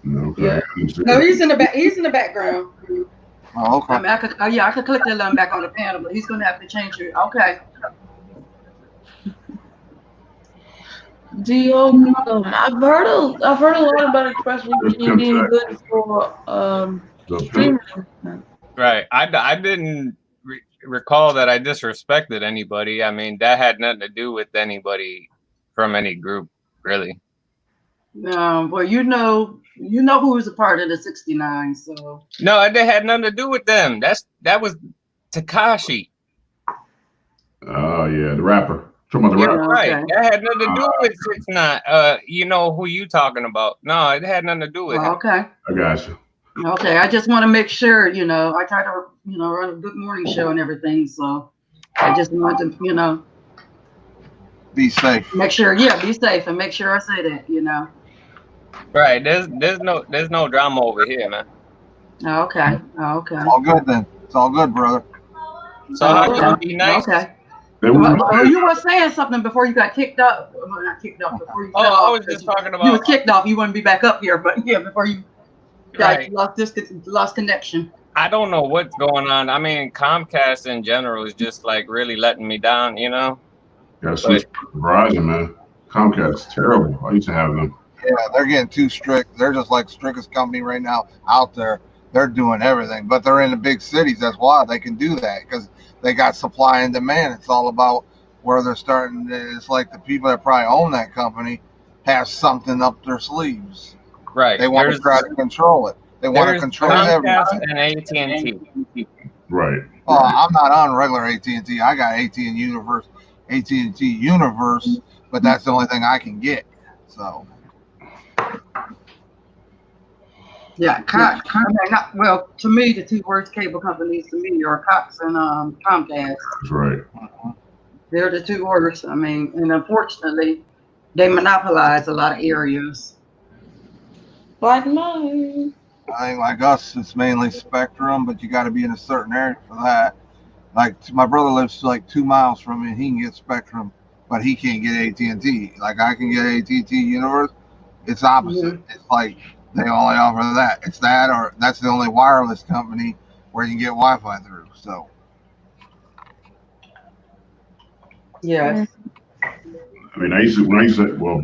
[SPEAKER 4] Okay.
[SPEAKER 3] Yeah.
[SPEAKER 4] I didn't see
[SPEAKER 1] No,
[SPEAKER 4] it.
[SPEAKER 1] he's in the back. He's in the background.
[SPEAKER 5] Oh, okay.
[SPEAKER 1] I mean, I could click that line back on the panel, but he's gonna have to change it. Okay.
[SPEAKER 3] I've heard a lot about ExpressVPN being good for streaming.
[SPEAKER 6] Right. I didn't recall that I disrespected anybody. I mean, that had nothing to do with anybody from any group, really.
[SPEAKER 1] Well, you know who was a part of the 69. So
[SPEAKER 6] no, it had nothing to do with them. That was Takashi.
[SPEAKER 4] Oh yeah, the rapper. Talking about the
[SPEAKER 6] You're
[SPEAKER 4] rapper.
[SPEAKER 6] right.
[SPEAKER 1] Okay.
[SPEAKER 6] That had nothing to do with 6ix9ine. You know who you talking about? No, it had nothing to do with him.
[SPEAKER 1] Okay.
[SPEAKER 4] I got you.
[SPEAKER 1] Okay. I just want to make sure, I try to, run a good morning show and everything. So I just want to,
[SPEAKER 5] Be safe.
[SPEAKER 1] make sure, be safe and make sure I say that,
[SPEAKER 6] Right. There's no drama over here, man.
[SPEAKER 1] Okay. Okay.
[SPEAKER 5] It's all good then. It's all good, brother.
[SPEAKER 6] So how can you be nice?
[SPEAKER 1] Okay.
[SPEAKER 4] They were
[SPEAKER 1] Well, you were saying something before you got kicked off. Well, not kicked off. Before you.
[SPEAKER 6] I was just talking about.
[SPEAKER 1] You was kicked off. You wouldn't be back up here, but before you
[SPEAKER 6] Right.
[SPEAKER 1] lost connection.
[SPEAKER 6] I don't know what's going on. I mean, Comcast in general is just like really letting me down,
[SPEAKER 4] Got to switch to Verizon, man. Comcast is terrible. I used to have them.
[SPEAKER 5] Yeah, they're getting too strict. They're just like strictest company right now out there. They're doing everything, but they're in the big cities. That's why they can do that, because they got supply and demand. It's all about where they're starting. It's like the people that probably own that company have something up their sleeves.
[SPEAKER 6] Right.
[SPEAKER 5] They want to try to control it. They want to control
[SPEAKER 6] Comcast
[SPEAKER 5] everything.
[SPEAKER 6] and AT&T.
[SPEAKER 4] Right.
[SPEAKER 5] Oh, I'm not on regular AT&T. I got AT&T Universe, but that's the only thing I can get. So.
[SPEAKER 1] Yeah, Cox. Well, to me, the two worst cable companies to me are Cox and Comcast.
[SPEAKER 4] That's right.
[SPEAKER 1] They're the two worst. I mean, and unfortunately, they monopolize a lot of areas.
[SPEAKER 3] Like mine.
[SPEAKER 5] I think like us, it's mainly Spectrum, but you got to be in a certain area for that. Like my brother lives like 2 miles from me, and he can get Spectrum, but he can't get AT&T. Like I can get AT&T Universe. It's opposite.
[SPEAKER 1] Mm-hmm.
[SPEAKER 5] It's like they only offer that. It's that, or that's the only wireless company where you can get Wi-Fi through. So.
[SPEAKER 1] Yes.
[SPEAKER 4] I mean,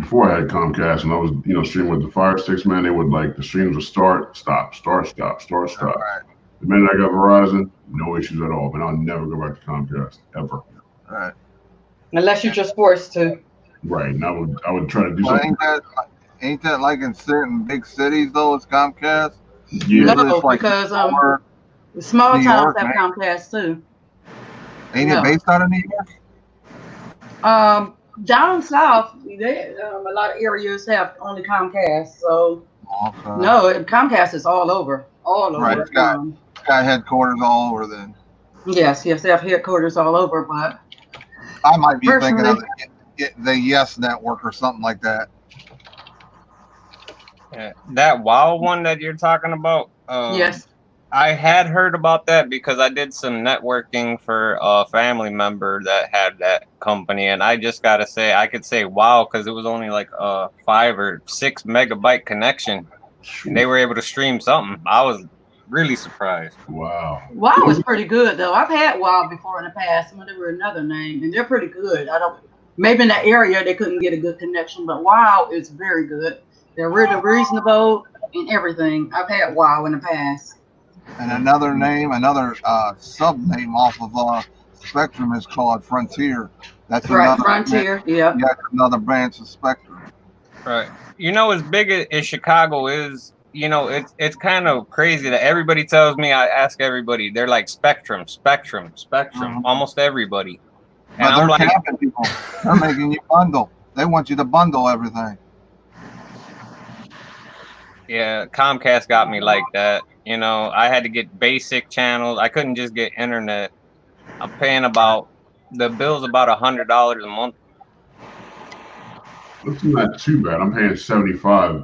[SPEAKER 4] before I had Comcast and I was, streaming with the Fire Sticks, man, the streams would start, stop.
[SPEAKER 5] Right.
[SPEAKER 4] The minute I got Verizon, no issues at all, but I'll never go back to Comcast, ever.
[SPEAKER 5] Right.
[SPEAKER 1] Unless you're just forced to.
[SPEAKER 4] Right, and I would try to do something.
[SPEAKER 5] Ain't that like in certain big cities though? It's Comcast.
[SPEAKER 4] Yeah.
[SPEAKER 1] No,
[SPEAKER 5] like
[SPEAKER 1] because small
[SPEAKER 5] New
[SPEAKER 1] towns
[SPEAKER 5] York,
[SPEAKER 1] have
[SPEAKER 5] man.
[SPEAKER 1] Comcast too.
[SPEAKER 5] Ain't it based out of New York?
[SPEAKER 1] Down south, a lot of areas have only Comcast. So
[SPEAKER 5] Okay.
[SPEAKER 1] no, Comcast is all over.
[SPEAKER 5] Right, it's got headquarters all over then.
[SPEAKER 1] Yes, they have headquarters all over, but
[SPEAKER 5] I might be thinking of the Yes Network or something like that.
[SPEAKER 6] That WoW one that you're talking about.
[SPEAKER 1] Yes.
[SPEAKER 6] I had heard about that because I did some networking for a family member that had that company, and I just gotta say, I could say wow because it was only like a 5 or 6 megabyte connection, and they were able to stream something. I was really surprised.
[SPEAKER 4] Wow.
[SPEAKER 1] WoW is pretty good though. I've had WoW before in the past when they were another name, and they're pretty good. I don't. Maybe in that area they couldn't get a good connection, but WoW is very good. They're really reasonable and everything. I've had WoW in the past.
[SPEAKER 5] And another name, another sub name off of Spectrum is called Frontier. That's
[SPEAKER 1] Right,
[SPEAKER 5] another
[SPEAKER 1] Frontier. Yeah.
[SPEAKER 5] yeah, another branch of Spectrum.
[SPEAKER 6] Right. You know, as big as Chicago is, you know, it's kind of crazy that everybody tells me. I ask everybody, they're like Spectrum, Spectrum, Spectrum.
[SPEAKER 5] Mhm.
[SPEAKER 6] Almost everybody. And
[SPEAKER 5] But
[SPEAKER 6] I'm
[SPEAKER 5] they're
[SPEAKER 6] like,
[SPEAKER 5] capping people. They're making you bundle. They want you to bundle everything.
[SPEAKER 6] yeah, Comcast got me like that. You know, I had to get basic channels. I couldn't just get internet. I'm paying about the bill's about $100 a month.
[SPEAKER 4] It's not too bad. I'm paying 75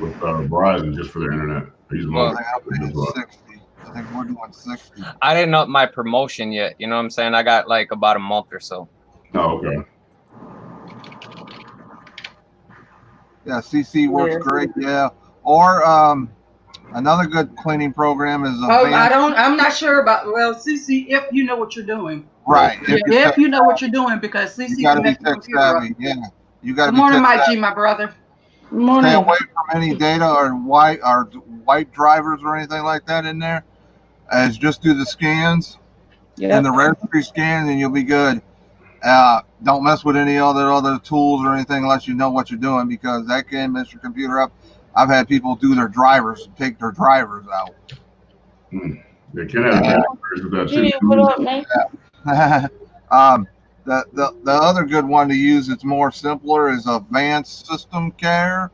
[SPEAKER 4] with Verizon just for their internet. I use
[SPEAKER 6] Well,
[SPEAKER 5] I
[SPEAKER 4] mobile
[SPEAKER 5] think I'm
[SPEAKER 4] as
[SPEAKER 5] paying
[SPEAKER 4] well.
[SPEAKER 5] 60. I think we're doing 60.
[SPEAKER 6] I didn't know my promotion yet. You know what I'm saying? I got like about a month or so.
[SPEAKER 4] Oh, okay.
[SPEAKER 5] Yeah, CC works
[SPEAKER 1] Yeah.
[SPEAKER 5] great. Yeah. Or another good cleaning program is
[SPEAKER 1] Oh,
[SPEAKER 5] Advanced.
[SPEAKER 1] I'm not sure about. Well, CC, if you know what you're doing.
[SPEAKER 5] Right.
[SPEAKER 1] Yeah,
[SPEAKER 5] If you're
[SPEAKER 1] if
[SPEAKER 5] tech,
[SPEAKER 1] you know what you're doing, because
[SPEAKER 5] you
[SPEAKER 1] CC
[SPEAKER 5] got
[SPEAKER 1] can
[SPEAKER 5] to be
[SPEAKER 1] mess your
[SPEAKER 5] tech
[SPEAKER 1] computer up.
[SPEAKER 5] savvy. Yeah. You got to
[SPEAKER 1] Good
[SPEAKER 5] be
[SPEAKER 1] morning,
[SPEAKER 5] tech
[SPEAKER 1] Mike
[SPEAKER 5] savvy.
[SPEAKER 1] G, my brother.
[SPEAKER 3] Good
[SPEAKER 5] Stay
[SPEAKER 3] morning.
[SPEAKER 5] away from any data or white drivers or anything like that in there. As just do the scans and the
[SPEAKER 3] Yep.
[SPEAKER 5] registry scans, and you'll be good. Don't mess with any other tools or anything unless you know what you're doing, because that can mess your computer up. I've had people do their drivers, take their drivers out.
[SPEAKER 4] They can have bad experience with that too.
[SPEAKER 3] Gee, what up, man?
[SPEAKER 5] The other good one to use, it's more simpler, is Advanced System Care.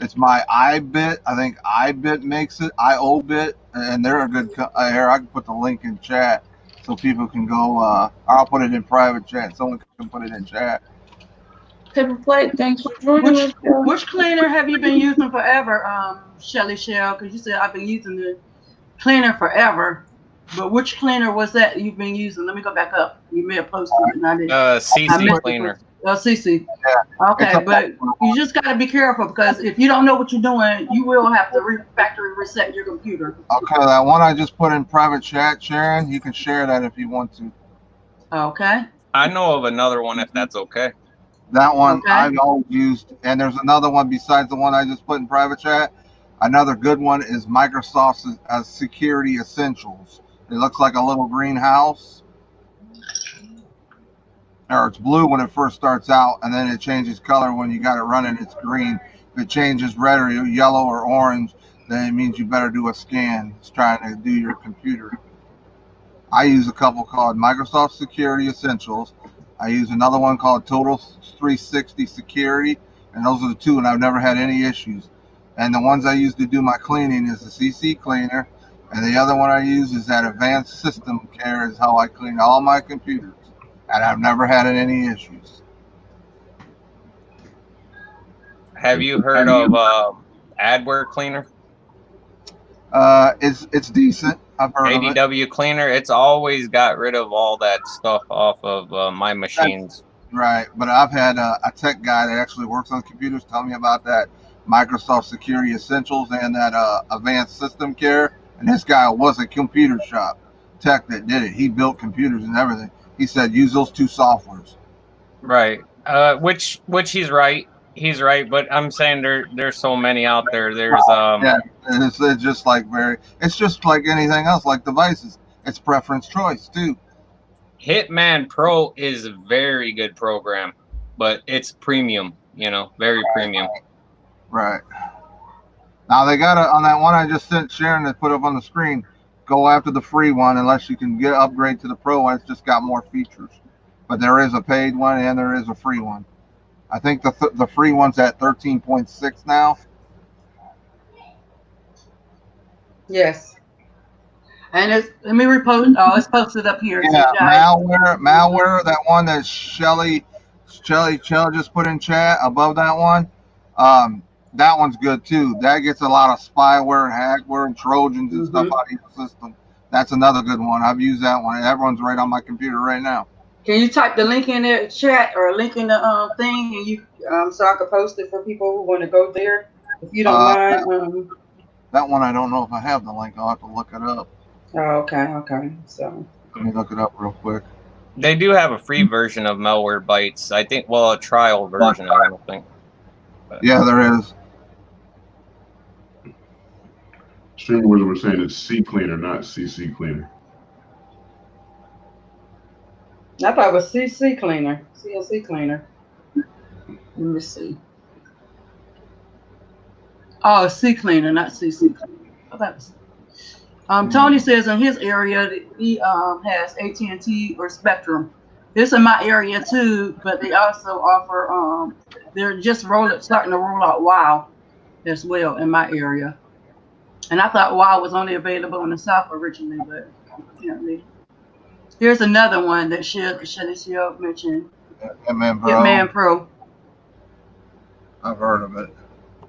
[SPEAKER 5] It's my iBit. I think iBit makes it, iObit, and they're a good. Here, I can put the link in chat so people can go. I'll put it in private chat. Someone can put it in chat.
[SPEAKER 3] Paper plate, thanks for joining us, bro.
[SPEAKER 1] Which cleaner have you been using forever, Shelly Shell? Because you said I've been using the cleaner forever. But which cleaner was that you've been using? Let me go back up. You may have posted it, and I didn't. I
[SPEAKER 6] CC
[SPEAKER 1] missed
[SPEAKER 6] cleaner.
[SPEAKER 1] it. Oh, CC.
[SPEAKER 5] Yeah.
[SPEAKER 1] Okay, but you just got to be careful, because if you don't know what you're doing, you will have to factory reset your computer.
[SPEAKER 5] Okay, that one I just put in private chat, Sharon. You can share that if you want to.
[SPEAKER 1] Okay.
[SPEAKER 6] I know of another one if that's okay.
[SPEAKER 5] That one
[SPEAKER 1] Okay.
[SPEAKER 5] I've always used, and there's another one besides the one I just put in private chat. Another good one is Microsoft's Security Essentials. It looks like a little greenhouse, or it's blue when it first starts out, and then it changes color when you got it running. It's green. If it changes red or yellow or orange, then it means you better do a scan. It's trying to do your computer. I use a couple called Microsoft Security Essentials. I use another one called Total 360 Security, and those are the two, and I've never had any issues. And the ones I use to do my cleaning is the CC Cleaner, and the other one I use is that Advanced System Care, is how I clean all my computers, and I've never had any issues.
[SPEAKER 6] Have you heard of AdWare Cleaner?
[SPEAKER 5] It's decent. I've heard of it.
[SPEAKER 6] ADW Cleaner. It's always got rid of all that stuff off of my machines.
[SPEAKER 5] Right, but I've had a tech guy that actually works on computers tell me about that Microsoft Security Essentials and that Advanced System Care. And this guy was a computer shop tech that did it. He built computers and everything. He said use those two softwares.
[SPEAKER 6] Right. Which he's right. He's right, but I'm saying there's so many out there. There's
[SPEAKER 5] Yeah, and it's just like it's just like anything else, like devices. It's preference choice too.
[SPEAKER 6] Hitman Pro is a very good program, but it's premium, you know, very premium.
[SPEAKER 5] Right. Now they got on that one I just sent Sharon to put up on the screen. Go after the free one unless you can get upgrade to the pro one. It's just got more features. But there is a paid one and there is a free one. I think the free one's at 13.6 now.
[SPEAKER 1] Yes. And let me repost. Oh, it's posted up here.
[SPEAKER 5] Yeah,
[SPEAKER 1] So
[SPEAKER 5] malware. That one that Shelly just put in chat above that one. That one's good too. That gets a lot of spyware and hackware and Trojans and stuff out of your system. That's another good one. I've used that one. That one's right on my computer right now.
[SPEAKER 1] Can you type the link in the chat or a link in the thing, and you so I can post it for people who want to go there, if you don't mind.
[SPEAKER 5] That one I don't know if I have the link. I'll have to look it up.
[SPEAKER 1] Oh, okay. So
[SPEAKER 5] Let me look it up real quick.
[SPEAKER 6] They do have a free version of Malware Bytes. I think, well, a trial version, I don't think. But
[SPEAKER 5] Yeah, there is.
[SPEAKER 4] Stream Wizard was saying it's C Cleaner, not CC Cleaner.
[SPEAKER 1] I thought it was CC cleaner, CLC cleaner. Let me see. Oh, C cleaner, not CC cleaner. Oh, that was. Tony says in his area that he has AT&T or Spectrum. This in my area too, but they also offer they're just starting to roll out WoW as well in my area. And I thought WoW was only available in the South originally, but apparently. Here's another one that Shanicio mentioned. Hitman Pro.
[SPEAKER 5] I've heard of it.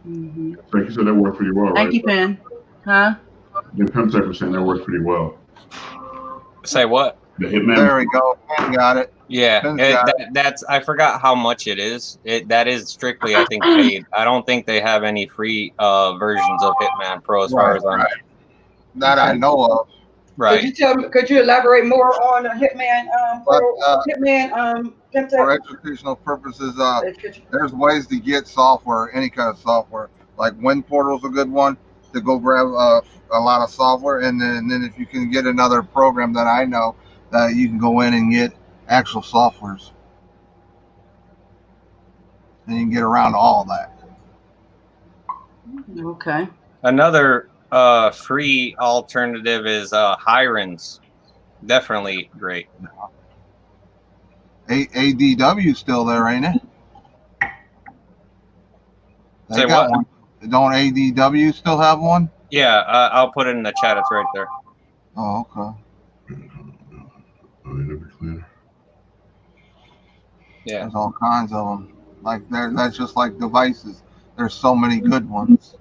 [SPEAKER 1] Mm-hmm.
[SPEAKER 4] Like you said, that worked pretty well, right?
[SPEAKER 1] Thank you, Pen. Huh?
[SPEAKER 4] The Pimtech was saying that worked pretty well.
[SPEAKER 6] say what?
[SPEAKER 4] The Hitman.
[SPEAKER 5] There we go. Pen got it.
[SPEAKER 6] Yeah, that's. I forgot how much it is. That is strictly, I think, paid. I don't think they have any free versions of Hitman Pro as far as I'm.
[SPEAKER 5] That I know of.
[SPEAKER 6] Right.
[SPEAKER 1] Could you elaborate more on the Hitman Hitman
[SPEAKER 5] for educational purposes, there's ways to get software, any kind of software. Like Wind Portal's a good one to go grab a lot of software, and then if you can get another program that I know that you can go in and get actual softwares, and you can get around all that.
[SPEAKER 1] Okay.
[SPEAKER 6] Another free alternative is Hiren's. Definitely great.
[SPEAKER 5] ADW still there, ain't it? They
[SPEAKER 6] Say
[SPEAKER 5] got
[SPEAKER 6] what?
[SPEAKER 5] one. Don't ADW still have one?
[SPEAKER 6] Yeah, I'll put it in the chat. It's right there.
[SPEAKER 5] Oh, okay.
[SPEAKER 6] Yeah.
[SPEAKER 5] There's all kinds of them. Like that's just like devices. There's so many good ones.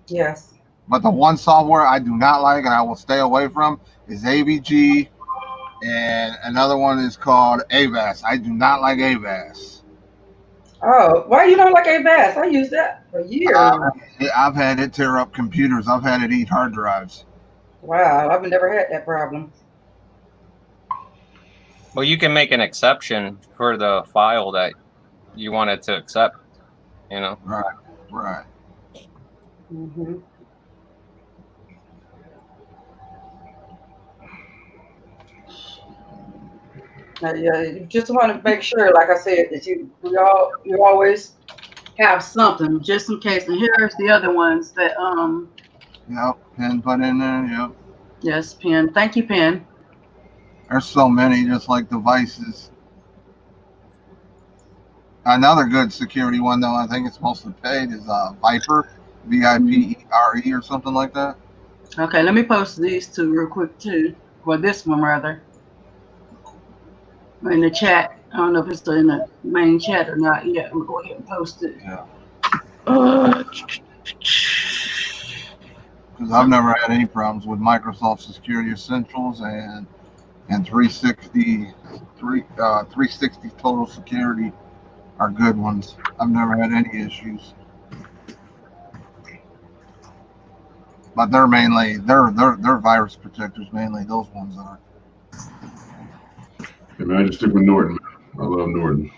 [SPEAKER 1] Yes.
[SPEAKER 5] But the one software I do not like and I will stay away from is AVG, and another one is called Avast. I do not like Avast.
[SPEAKER 1] Oh, why you don't like Avast? I used that for years.
[SPEAKER 5] I've had it tear up computers. I've had it eat hard drives.
[SPEAKER 1] Wow, I've never had that problem.
[SPEAKER 6] Well, you can make an exception for the file that you wanted to accept. You know.
[SPEAKER 5] Right.
[SPEAKER 1] Mm-hmm. Yeah, you just want to make sure, like I said, that you always have something just in case. And here's the other ones that
[SPEAKER 5] Yep, Pen put in there. Yep.
[SPEAKER 1] Yes, Pen. Thank you, Pen.
[SPEAKER 5] There's so many, just like devices. Another good security one, though, I think it's mostly paid, is Viper, VIPERE or something like that.
[SPEAKER 1] Okay, let me post these two real quick too. Well, this one rather. In the chat. I don't know if it's still in the main chat or not yet. We'll go ahead and post it.
[SPEAKER 5] Yeah. Because I've never had any problems with Microsoft Security Essentials and 360 Total Security are good ones. I've never had any issues. But they're mainly they're virus protectors mainly. Those ones are.
[SPEAKER 4] Yeah, man, I just stick with Norton. I love Norton.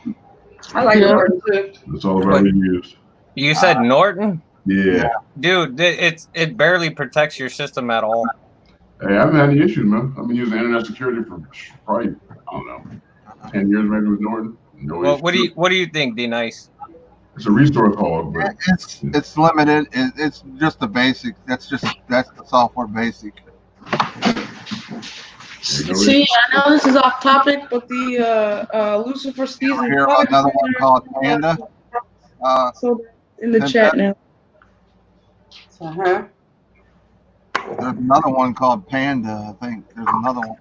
[SPEAKER 1] I like Norton too.
[SPEAKER 4] That's all I've ever used.
[SPEAKER 6] You said Norton?
[SPEAKER 4] Yeah.
[SPEAKER 6] Dude, it barely protects your system at all.
[SPEAKER 4] Hey, I haven't had any issues, man. I've been using internet security for probably, I don't know, 10 years maybe with Norton. No
[SPEAKER 6] Well,
[SPEAKER 4] issue.
[SPEAKER 6] what do you think, D Nice?
[SPEAKER 4] It's a restore call, but
[SPEAKER 5] it's limited. It's just the basic. That's the software basic.
[SPEAKER 3] See, I know this is off topic, but the Lucifer season.
[SPEAKER 5] Here, another one called Panda.
[SPEAKER 3] So in the chat now.
[SPEAKER 1] Uh-huh.
[SPEAKER 5] There's another one called Panda. I think there's another one.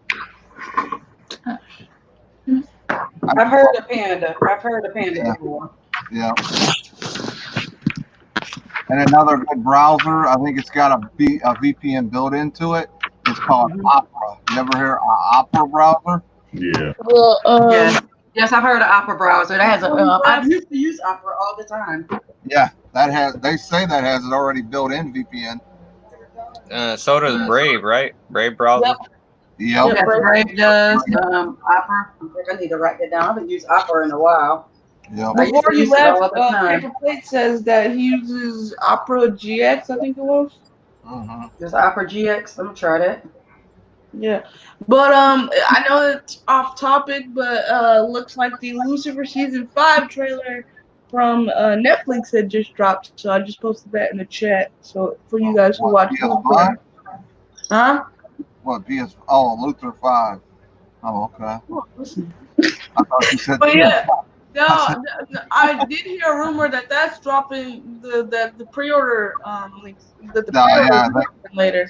[SPEAKER 1] I've heard of Panda. Before.
[SPEAKER 5] Yeah. And another good browser. I think it's got a VPN built into it. It's called Opera. You ever hear of Opera browser?
[SPEAKER 4] Yeah.
[SPEAKER 3] Well,
[SPEAKER 1] Yes, I've heard of Opera browser. That has I used to use Opera all the time.
[SPEAKER 5] Yeah, that has. They say that has it already built in VPN.
[SPEAKER 6] So does Brave, right? Brave browser.
[SPEAKER 5] Yep.
[SPEAKER 1] Yes, Brave does. Opera. I think I need to write that down. I haven't used Opera in a while.
[SPEAKER 5] Yep.
[SPEAKER 1] I used
[SPEAKER 3] Before
[SPEAKER 1] to
[SPEAKER 3] he
[SPEAKER 1] use it all
[SPEAKER 3] left,
[SPEAKER 1] the time.
[SPEAKER 3] Paper Plate says that he uses Opera GX, I think it was.
[SPEAKER 5] Mm-hmm.
[SPEAKER 1] Just Opera GX. I'm gonna try that.
[SPEAKER 3] Yeah, but I know it's off topic, but looks like the Lucifer season 5 trailer from Netflix had just dropped, so I just posted that in the chat. So for you guys who
[SPEAKER 5] What,
[SPEAKER 3] watch
[SPEAKER 5] PS5?
[SPEAKER 3] Lucifer, huh?
[SPEAKER 5] What, PS? Oh, Luther 5. Oh, okay.
[SPEAKER 3] Oh, listen.
[SPEAKER 5] I thought you said
[SPEAKER 3] But yeah,
[SPEAKER 5] PS5. I said,
[SPEAKER 3] I did hear a rumor that that's dropping the pre-order links that the
[SPEAKER 5] no,
[SPEAKER 3] pre-order
[SPEAKER 5] yeah,
[SPEAKER 3] is dropping later.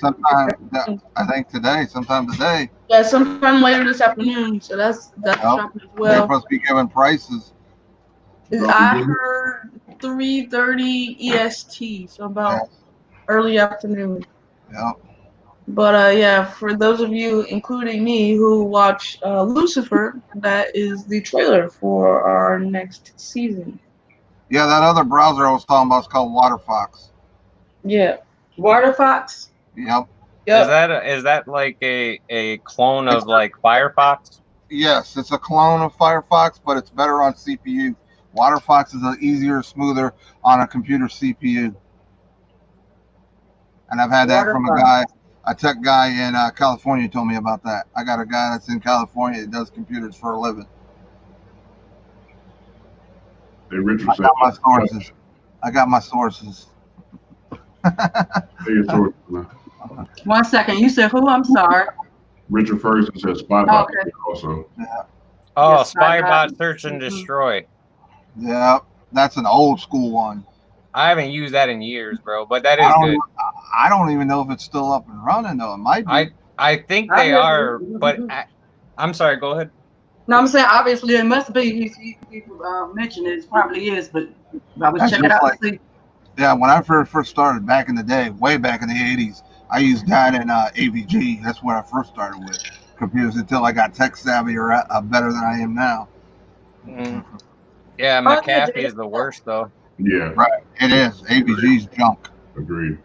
[SPEAKER 5] I think today, sometime today.
[SPEAKER 3] Yeah, sometime later this afternoon. So that's
[SPEAKER 5] Yep.
[SPEAKER 3] dropping as
[SPEAKER 5] They're
[SPEAKER 3] well.
[SPEAKER 5] supposed to be giving prices.
[SPEAKER 3] I heard 3:30 EST, so about early afternoon.
[SPEAKER 5] Yep.
[SPEAKER 3] But yeah, for those of you, including me, who watch Lucifer, that is the trailer for our next season.
[SPEAKER 5] Yeah, that other browser I was talking about is called WaterFox.
[SPEAKER 3] Yeah.
[SPEAKER 1] Waterfox.
[SPEAKER 5] Yep.
[SPEAKER 6] Is that like a clone of like Firefox?
[SPEAKER 5] Yes, it's a clone of Firefox, but it's better on CPU. WaterFox is easier, smoother on a computer CPU. And I've had that from a tech guy in California told me about that. I got a guy that's in California that does computers for a living.
[SPEAKER 4] Hey, Richard
[SPEAKER 5] I
[SPEAKER 4] said,
[SPEAKER 5] got my sources. I got my sources.
[SPEAKER 4] Hey, your sources, man.
[SPEAKER 1] 1 second. You said who? I'm sorry.
[SPEAKER 4] Richard Ferguson said Spotlight
[SPEAKER 1] Okay.
[SPEAKER 4] also.
[SPEAKER 5] Yeah.
[SPEAKER 6] Oh,
[SPEAKER 1] Yes, I got
[SPEAKER 6] Spybot Search and
[SPEAKER 1] Mhm.
[SPEAKER 6] Destroy.
[SPEAKER 5] Yeah, that's an old school one.
[SPEAKER 6] I haven't used that in years, bro, but that is
[SPEAKER 5] I don't,
[SPEAKER 6] good.
[SPEAKER 5] even, I don't even know if it's still up and running though. It might be.
[SPEAKER 6] I think
[SPEAKER 1] I
[SPEAKER 6] they
[SPEAKER 1] hear
[SPEAKER 6] are,
[SPEAKER 1] you.
[SPEAKER 6] but I'm sorry. Go ahead.
[SPEAKER 1] No, I'm saying obviously it must be. He mentioned it. It probably is, but I was
[SPEAKER 5] That's
[SPEAKER 1] checking
[SPEAKER 5] just
[SPEAKER 1] out
[SPEAKER 5] like,
[SPEAKER 1] to see.
[SPEAKER 5] yeah, when I first started back in the day, way back in the 80s, I used that in AVG. That's what I first started with computers until I got tech savvy or better than I am now.
[SPEAKER 6] Mm. Yeah,
[SPEAKER 1] Oh, yeah,
[SPEAKER 6] McAfee is the worst though.
[SPEAKER 4] Yeah,
[SPEAKER 5] Right. It is. AVG's junk.
[SPEAKER 4] agreed.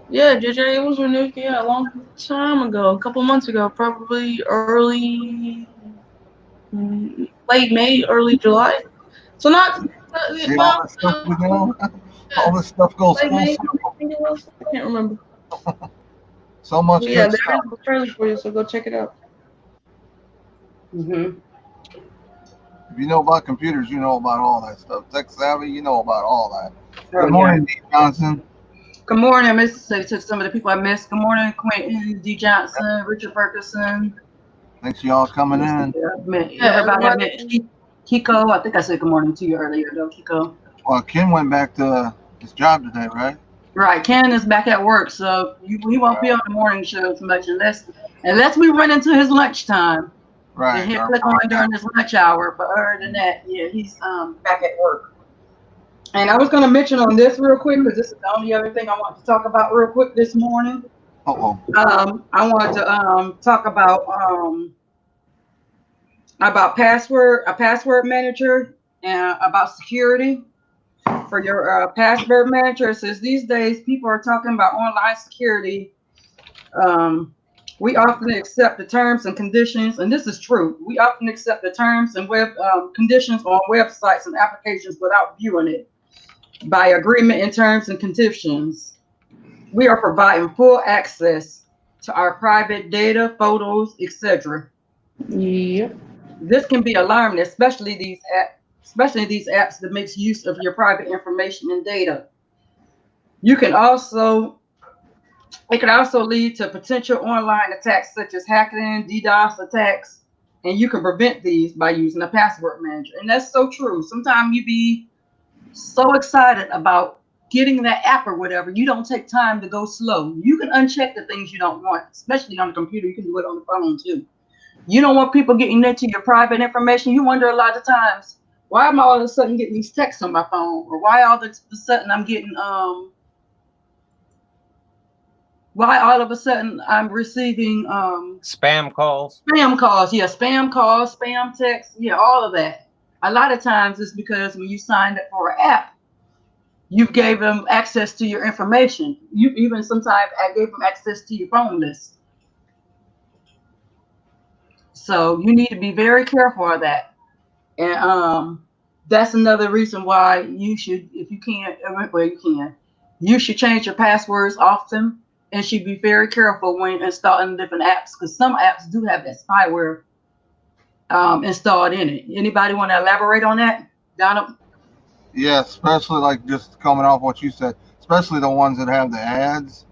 [SPEAKER 3] Yeah, JJ, it was renewed a long time ago, a couple months ago, probably late May, early July. So not
[SPEAKER 5] See all
[SPEAKER 3] well,
[SPEAKER 5] this stuff we do? All this stuff goes
[SPEAKER 3] late
[SPEAKER 5] full
[SPEAKER 3] May.
[SPEAKER 5] circle.
[SPEAKER 3] I think it was. I can't remember.
[SPEAKER 5] So much
[SPEAKER 3] But yeah,
[SPEAKER 5] good
[SPEAKER 3] there
[SPEAKER 5] stuff.
[SPEAKER 3] is a trailer for you, so go check it out.
[SPEAKER 1] Mm-hmm.
[SPEAKER 5] If you know about computers, you know about all that stuff. Tech savvy, you know about all that.
[SPEAKER 1] Oh,
[SPEAKER 5] Good morning, D. Johnson.
[SPEAKER 1] Good morning, Mr. To some of the people I missed. Good morning, Quentin, D. Johnson, Richard Ferguson.
[SPEAKER 5] Thanks y'all coming in.
[SPEAKER 1] Everybody I met. Kiko, I think I said good morning to you earlier, though, Kiko.
[SPEAKER 5] Well, Ken went back to his job today, right?
[SPEAKER 1] Right, Ken is back at work, so he won't be on the morning show as much unless we run into his lunchtime.
[SPEAKER 5] Right.
[SPEAKER 1] And he'll click on during his lunch hour. But other than that, yeah, he's back at work. And I was going to mention on this real quick because this is the only other thing I want to talk about real quick this morning.
[SPEAKER 5] Uh-oh.
[SPEAKER 1] I wanted to talk about a password manager and about security for your password manager. It says these days people are talking about online security. We often accept the terms and conditions, and this is true. We often accept the terms and conditions on websites and applications without viewing it by agreement in terms and conditions. We are providing full access to our private data, photos, etc.
[SPEAKER 3] Yep.
[SPEAKER 1] This can be alarming, especially these apps that makes use of your private information and data. It can also lead to potential online attacks such as hacking, DDoS attacks, and you can prevent these by using a password manager. And that's so true. Sometimes you be so excited about getting that app or whatever, you don't take time to go slow. You can uncheck the things you don't want, especially on the computer. You can do it on the phone too. You don't want people getting into your private information. You wonder a lot of times, why am I all of a sudden getting these texts on my phone? Or why all of a sudden I'm getting why all of a sudden I'm receiving
[SPEAKER 6] Spam calls.
[SPEAKER 1] spam calls, spam texts, all of that. a lot of times it's because when you signed up for an app, you gave them access to your information. You even sometimes I gave them access to your phone list. So you need to be very careful of that. And that's another reason why you should, if you can, well, you can, you should change your passwords often and should be very careful when installing different apps because some apps do have that spyware installed in it. Anybody want to elaborate on that, Donald?
[SPEAKER 5] Yeah, especially like just coming off what you said, especially the ones that have the ads.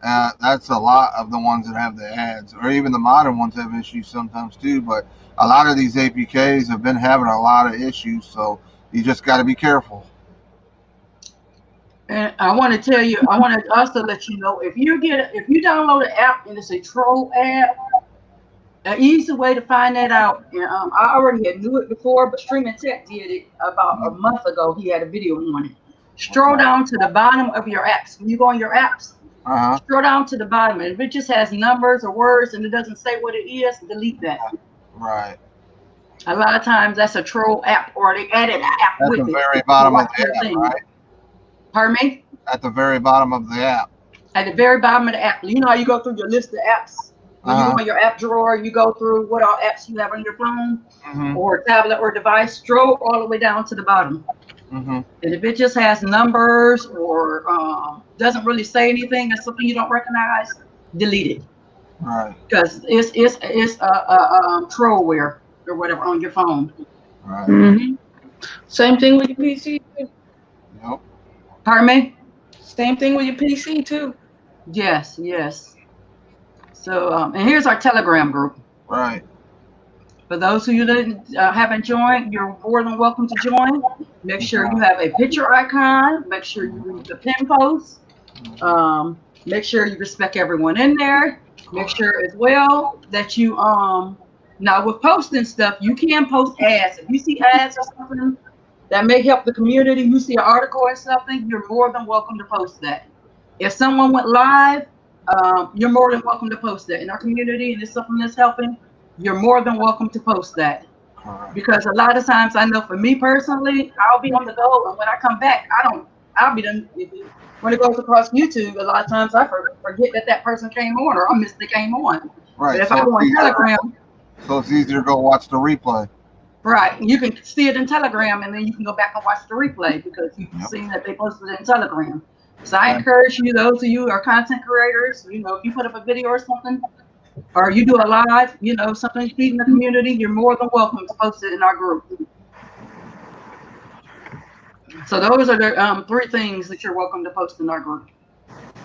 [SPEAKER 5] That's a lot of the ones that have the ads, or even the modern ones have issues sometimes too. But a lot of these APKs have been having a lot of issues, so you just got to be careful.
[SPEAKER 1] And I want to tell you, I want to also let you know if you download an app and it's a troll app, an easy way to find that out. And I already had knew it before, but Streaming Tech did it about a month ago. He had a video on it. Scroll down to the bottom of your apps. When you go on your apps, scroll down to the bottom. And if it just has numbers or words and it doesn't say what it is, delete that.
[SPEAKER 5] Right.
[SPEAKER 1] A lot of times that's a troll app, or they added an app
[SPEAKER 5] At
[SPEAKER 1] with
[SPEAKER 5] the
[SPEAKER 1] it.
[SPEAKER 5] very bottom of the app, right?
[SPEAKER 1] Pardon me?
[SPEAKER 5] At the very bottom of the app.
[SPEAKER 1] At the very bottom of the app. You know how you go through your list of apps? When you go in your app drawer, you go through what all apps you have on your phone or tablet or device. Scroll all the way down to the bottom. And if it just has numbers or doesn't really say anything, that's something you don't recognize, delete it.
[SPEAKER 5] Right.
[SPEAKER 1] Because it's trollware or whatever on your phone.
[SPEAKER 5] Right.
[SPEAKER 3] Same thing with your PC too.
[SPEAKER 5] Yep.
[SPEAKER 1] Pardon me?
[SPEAKER 3] Same thing with your PC too.
[SPEAKER 1] Yes, yes. So, and here's our Telegram group.
[SPEAKER 5] Right.
[SPEAKER 1] For those of you that haven't joined, you're more than welcome to join. Make sure you have a picture icon. Make sure you read the pin posts. Make sure you respect everyone in there. Make sure as well that you now with posting stuff, you can post ads. If you see ads or something that may help the community, you see an article or something, you're more than welcome to post that. If someone went live, you're more than welcome to post that in our community, and it's something that's helping. You're more than welcome to post that. Because a lot of times, I know for me personally, I'll be on the go, and when I come back, I'll be done. When it goes across YouTube, a lot of times I forget that person came on, or I missed they came on.
[SPEAKER 5] Right.
[SPEAKER 1] But if I go on Telegram,
[SPEAKER 5] so it's easier to go watch the replay.
[SPEAKER 1] Right, you can see it in Telegram, and then you can go back and watch the replay because you've seen that they posted it in Telegram. So I encourage you, those of you who are content creators, if you put up a video or something, or you do a live, something feeding the community, you're more than welcome to post it in our group. So those are the 3 things that you're welcome to post in our group.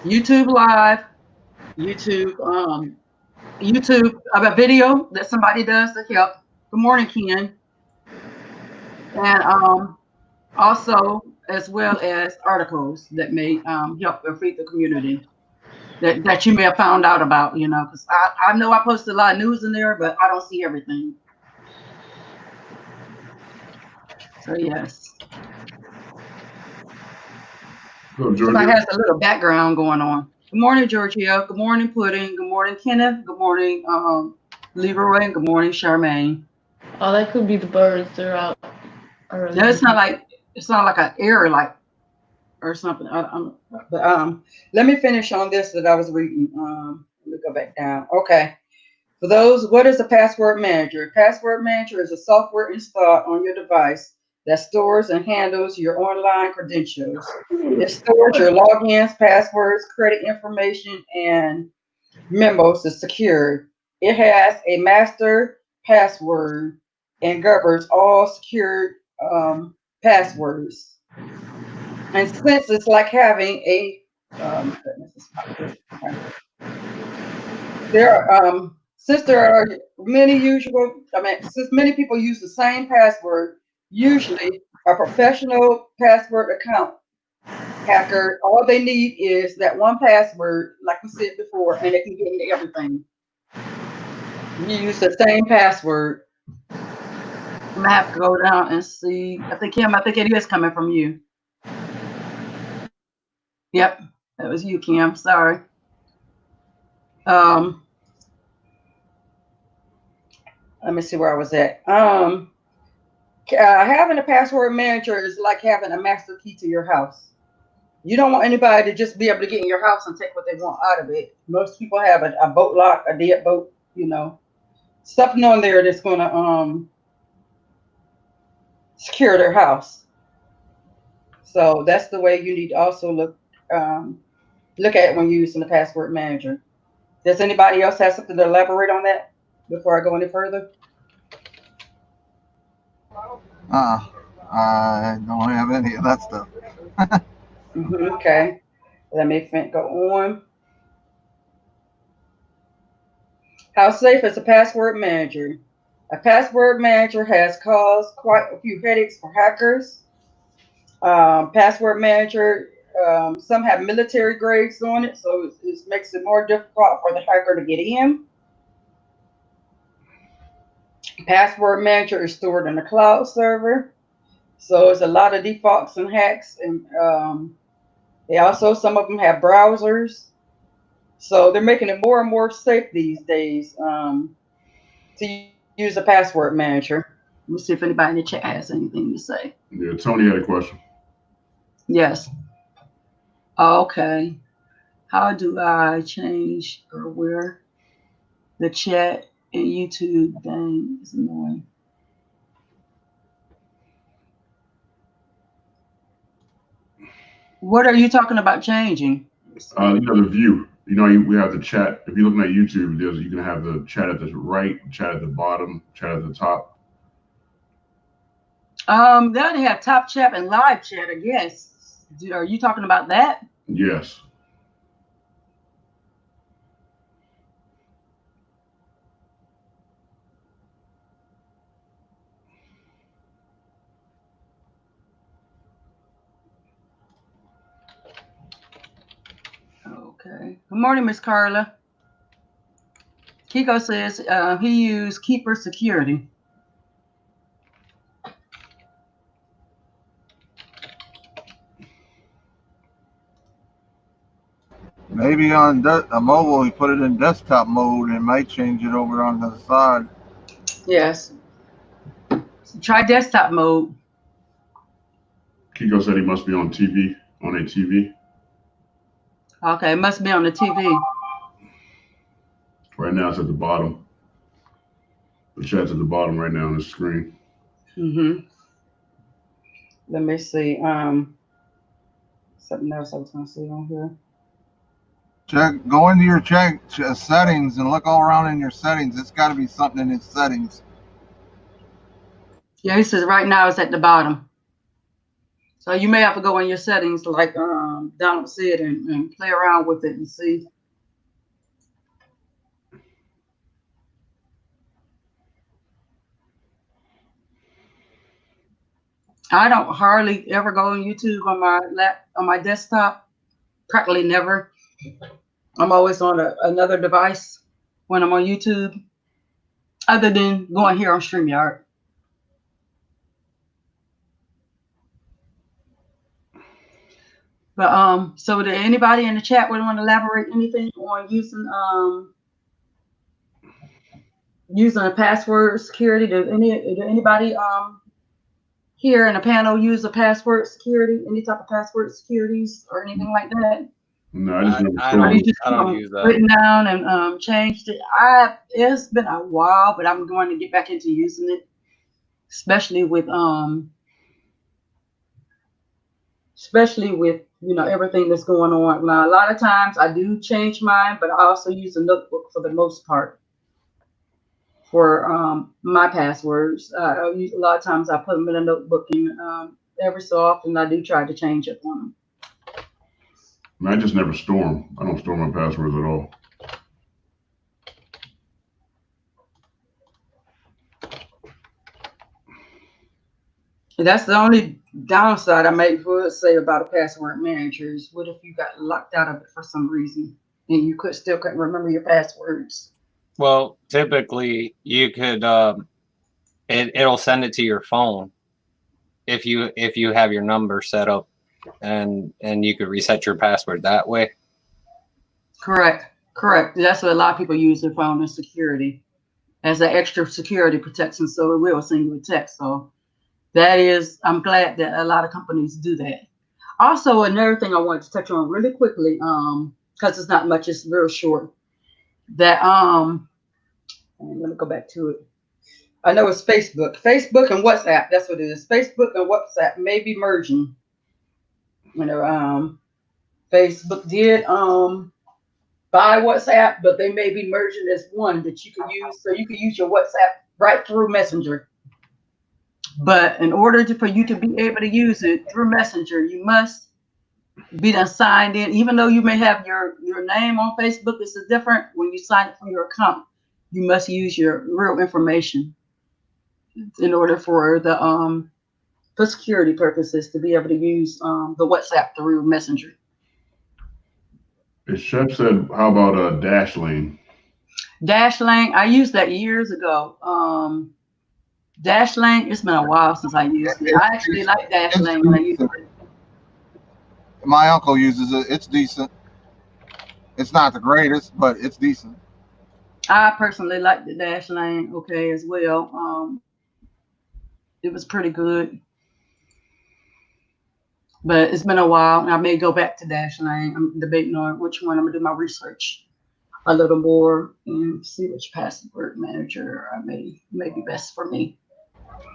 [SPEAKER 1] YouTube Live, YouTube of a video that somebody does to help. Good morning, Ken. And also, as well as articles that may help or feed the community that you may have found out about, because I know I post a lot of news in there, but I don't see everything. So, yes. Somebody has a little background going on. Good morning, Georgia. Good morning, Pudding. Good morning, Kenneth. Good morning, Leroy. And good morning, Charmaine.
[SPEAKER 3] Oh, that could be the birds. They're out early.
[SPEAKER 1] No, it's not like an error, like or something. But let me finish on this that I was reading. Let me go back down. Okay. For those, what is a password manager? A password manager is a software installed on your device that stores and handles your online credentials. It stores your logins, passwords, credit information, and memos is secured. It has a master password and governs all secured passwords. And since it's like having a since there are since many people use the same password, usually a professional password account hacker, all they need is that one password, like we said before, and they can get into everything. You use the same password. I'm gonna have to go down and see. I think it is coming from you. Yep, that was you, Kim. Sorry. Let me see where I was at. Having a password manager is like having a master key to your house. You don't want anybody to just be able to get in your house and take what they want out of it. Most people have a boat lock, a deadbolt, something on there that's going to secure their house. So that's the way you need to also look at it when you're using the password manager. Does anybody else have something to elaborate on that before I go any further?
[SPEAKER 5] Uh, I don't have any of that stuff.
[SPEAKER 1] Okay, let me go on. How safe is a password manager? A password manager has caused quite a few headaches for hackers. Password manager, some have military grades on it, so it makes it more difficult for the hacker to get in. Password manager is stored in a cloud server, so it's a lot of defaults and hacks, and they also some of them have browsers, so they're making it more and more safe these days to use a password manager. Let me see if anybody in the chat has anything to say.
[SPEAKER 4] Yeah, Tony had a question.
[SPEAKER 1] Yes. Okay. How do I change or where the chat and YouTube thing is annoying? What are you talking about changing?
[SPEAKER 4] The view. We have the chat. If you're looking at YouTube, you can have the chat at the right, chat at the bottom, chat at the top.
[SPEAKER 1] They only have top chat and live chat, I guess. Are you talking about that?
[SPEAKER 4] Yes.
[SPEAKER 1] Okay. Good morning, Miss Carla. Kiko says he used Keeper Security.
[SPEAKER 5] Maybe on a mobile, you put it in desktop mode and might change it over on the side.
[SPEAKER 1] Yes. So try desktop mode.
[SPEAKER 4] Kiko said he must be on TV, on a TV.
[SPEAKER 1] Okay, it must be on the TV.
[SPEAKER 4] Right now it's at the bottom. The chat's at the bottom right now on the screen.
[SPEAKER 1] Mm-hmm. Let me see. Something else I was gonna see on here.
[SPEAKER 5] Go into your settings and look all around in your settings. It's got to be something in its settings.
[SPEAKER 1] Yeah, he says right now it's at the bottom. So you may have to go in your settings, like Donald said, and play around with it and see. I don't hardly ever go on YouTube on my desktop. Practically never. I'm always on another device when I'm on YouTube, other than going here on StreamYard. But so did anybody in the chat would want to elaborate anything on using a password security? Did anybody here in the panel use a password security, any type of password securities or anything like that?
[SPEAKER 4] No, I just never
[SPEAKER 6] I
[SPEAKER 4] stored
[SPEAKER 6] don't.
[SPEAKER 4] it.
[SPEAKER 1] Just
[SPEAKER 6] I don't use that.
[SPEAKER 1] written down and changed it. It's been a while, but I'm going to get back into using it, especially with everything that's going on now. A lot of times I do change mine, but I also use a notebook for the most part for my passwords. A lot of times I put them in a notebook, and every so often I do try to change it on them.
[SPEAKER 4] I just never store them. I don't store my passwords at all.
[SPEAKER 1] That's the only downside I would say about a password manager is what if you got locked out of it for some reason and you still couldn't remember your passwords?
[SPEAKER 6] Well, typically you could it'll send it to your phone if you have your number set up, and you could reset your password that way.
[SPEAKER 1] Correct. That's what a lot of people use their phone as security, as an extra security protection. So it will send you a text. So I'm glad that a lot of companies do that. Also, another thing I wanted to touch on really quickly, because it's not much, it's real short. That let me go back to it. I know it's Facebook. Facebook and WhatsApp, that's what it is. Facebook and WhatsApp may be merging. Facebook did buy WhatsApp, but they may be merging as one that you can use, so you can use your WhatsApp right through Messenger. But in order for you to be able to use it through Messenger, you must be done signed in. Even though you may have your name on Facebook, this is different. When you sign up for your account, you must use your real information in order for the for security purposes to be able to use the WhatsApp through Messenger.
[SPEAKER 4] As Chef said, how about Dashlane?
[SPEAKER 1] Dashlane, I used that years ago. Dashlane, it's been a while since I used it. I actually like Dashlane when I used it.
[SPEAKER 5] My uncle uses it. It's decent. It's not the greatest, but it's decent.
[SPEAKER 1] I personally like the Dashlane okay as well. It was pretty good. But it's been a while, and I may go back to Dashlane. I'm debating on which one. I'm gonna do my research a little more and see which password manager may be best for me.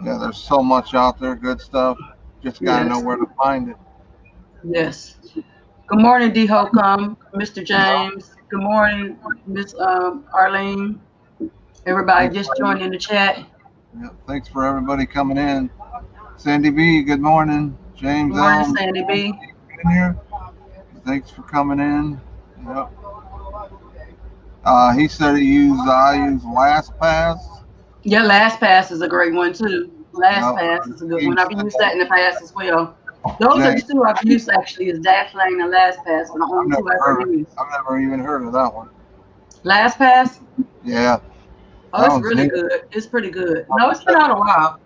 [SPEAKER 5] Yeah, there's so much out there, good stuff. Just gotta know where to find it.
[SPEAKER 1] Yes. Good morning, D Holcomb, Mr. James. Good morning, Miss Arlene. Everybody just joined in the chat.
[SPEAKER 5] Yeah, thanks for everybody coming in. Sandy B, good morning. James
[SPEAKER 1] Good morning,
[SPEAKER 5] Elm,
[SPEAKER 1] Sandy B.
[SPEAKER 5] in here. Thanks for coming in. Yep. He said I use LastPass.
[SPEAKER 1] Yeah, LastPass is a great one too. LastPass is a good one. I've used that in the past as well. Those are the two I've used actually is Dashlane and LastPass are the only two I've ever used.
[SPEAKER 5] I've never even heard of that one.
[SPEAKER 1] LastPass?
[SPEAKER 5] Yeah.
[SPEAKER 1] Oh, it's really good. It's pretty good. No, it's been out a while.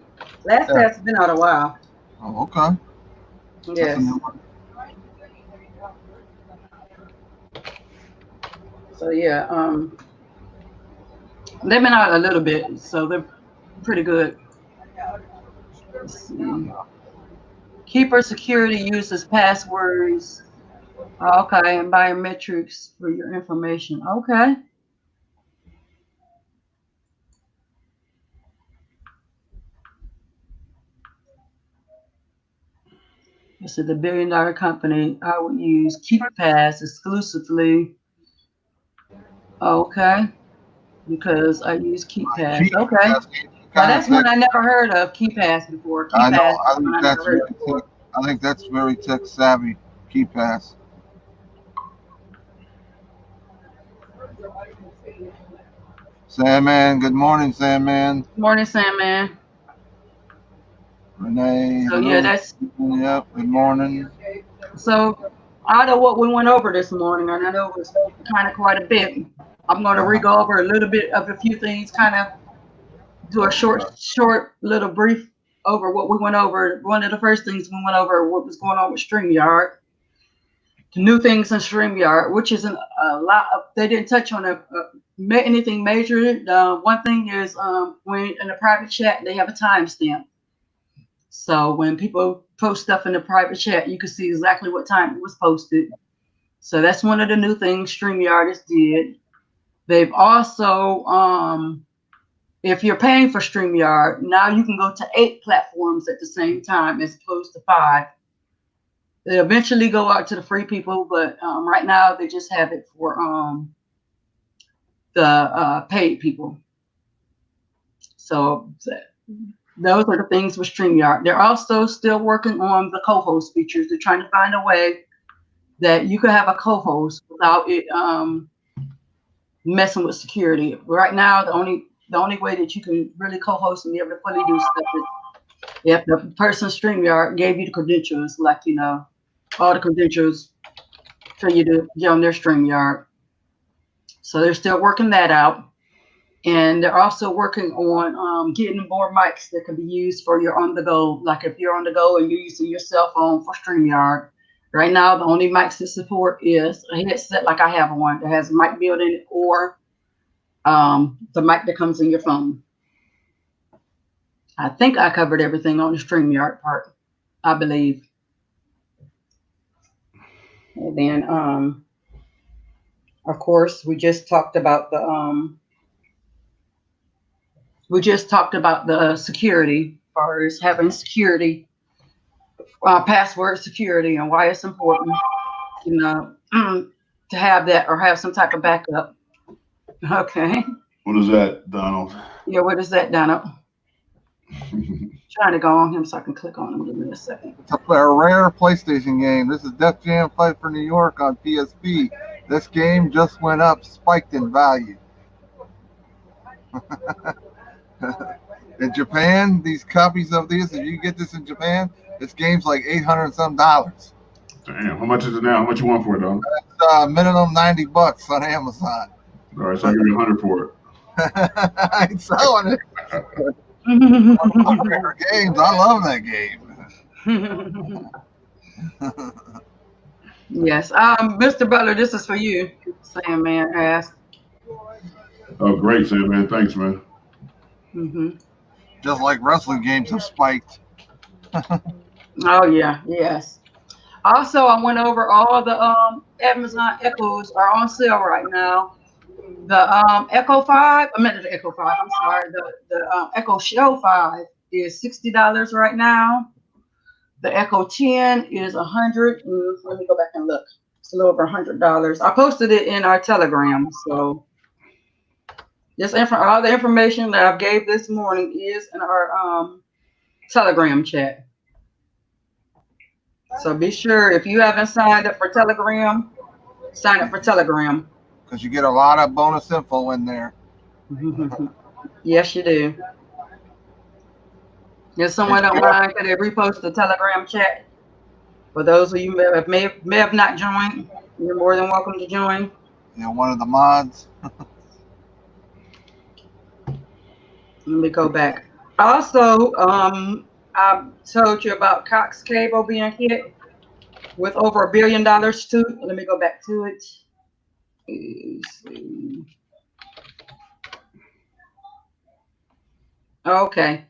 [SPEAKER 1] LastPass has been out a while.
[SPEAKER 5] Oh, okay.
[SPEAKER 1] Yes. So yeah, they've been out a little bit, so they're pretty good. Let's see. Keeper security uses passwords. Okay, and biometrics for your information. Okay. This is the $1 billion company. I would use KeepPass exclusively. Okay. Because I use KeepPass. Okay. Now that's one I never heard of, KeepPass before. KeepPass.
[SPEAKER 5] I think that's very tech savvy. KeepPass. Sandman, good morning, Sandman.
[SPEAKER 1] Good morning, Sandman.
[SPEAKER 5] Renee.
[SPEAKER 1] So yeah, that's
[SPEAKER 5] yep. Good morning.
[SPEAKER 1] So out of what we went over this morning, and I know it was kind of quite a bit, I'm going to re-go over a little bit of a few things, kind of do a short little brief over what we went over. One of the first things we went over what was going on with StreamYard, the new things in StreamYard, which isn't a lot of, they didn't touch on anything major. One thing is when in a private chat, they have a timestamp. So when people post stuff in the private chat, you can see exactly what time it was posted. So that's one of the new things StreamYard did. They've also, if you're paying for StreamYard, now you can go to 8 platforms at the same time as opposed to 5. They eventually go out to the free people, but right now they just have it for the paid people. So those are the things with StreamYard. They're also still working on the co-host features. They're trying to find a way that you can have a co-host without it messing with security. Right now, the only way that you can really co-host and be able to fully do stuff is if the person StreamYard gave you the credentials, like all the credentials for you to get on their StreamYard. So they're still working that out. And they're also working on getting more mics that can be used for your on-the-go. Like if you're on the go and you're using your cell phone for StreamYard. Right now, the only mics to support is a headset like I have one that has a mic built in it, or the mic that comes in your phone. I think I covered everything on the StreamYard part, I believe. And then, of course, we just talked about the security, as far as having security, password security, and why it's important, you know, to have that or have some type of backup. Okay.
[SPEAKER 4] What is that, Donald?
[SPEAKER 1] Yeah, what is that, Donald? Trying to go on him so I can click on him. Give me a second.
[SPEAKER 5] It's a rare PlayStation game. This is Def Jam Fight for New York on PSP. This game just went up, spiked in value. In Japan, these copies of this, if you get this in Japan, this game's like $800 and some.
[SPEAKER 4] Damn, how much is it now? How much you want for it, Donald?
[SPEAKER 5] Minimum $90 on Amazon.
[SPEAKER 4] All right, so I'll give you 100 for it.
[SPEAKER 5] I ain't selling it. Rare games. I love that game.
[SPEAKER 1] Yes. Mr. Butler, this is for you. Sandman asked.
[SPEAKER 4] Oh, great, Sam, man. Thanks, man.
[SPEAKER 5] Just like wrestling games have spiked.
[SPEAKER 1] Oh yeah, yes. Also, I went over all the Amazon Echoes are on sale right now. The Echo 5, I meant the Echo 5. I'm sorry. The Echo Show 5 is $60 right now. The Echo 10 is $100. Let me go back and look. It's a little over $100. I posted it in our Telegram, so all the information that I gave this morning is in our Telegram chat. So be sure, if you haven't signed up for Telegram, sign up for Telegram.
[SPEAKER 5] Because you get a lot of bonus info in there.
[SPEAKER 1] Yes, you do. If someone don't mind, can they repost the Telegram chat? For those of you who may have not joined, you're more than welcome to join.
[SPEAKER 5] You're one of the mods.
[SPEAKER 1] Let me go back. Also, I told you about Cox Cable being hit with over $1 billion too. Let me go back to it. Let's see. Okay.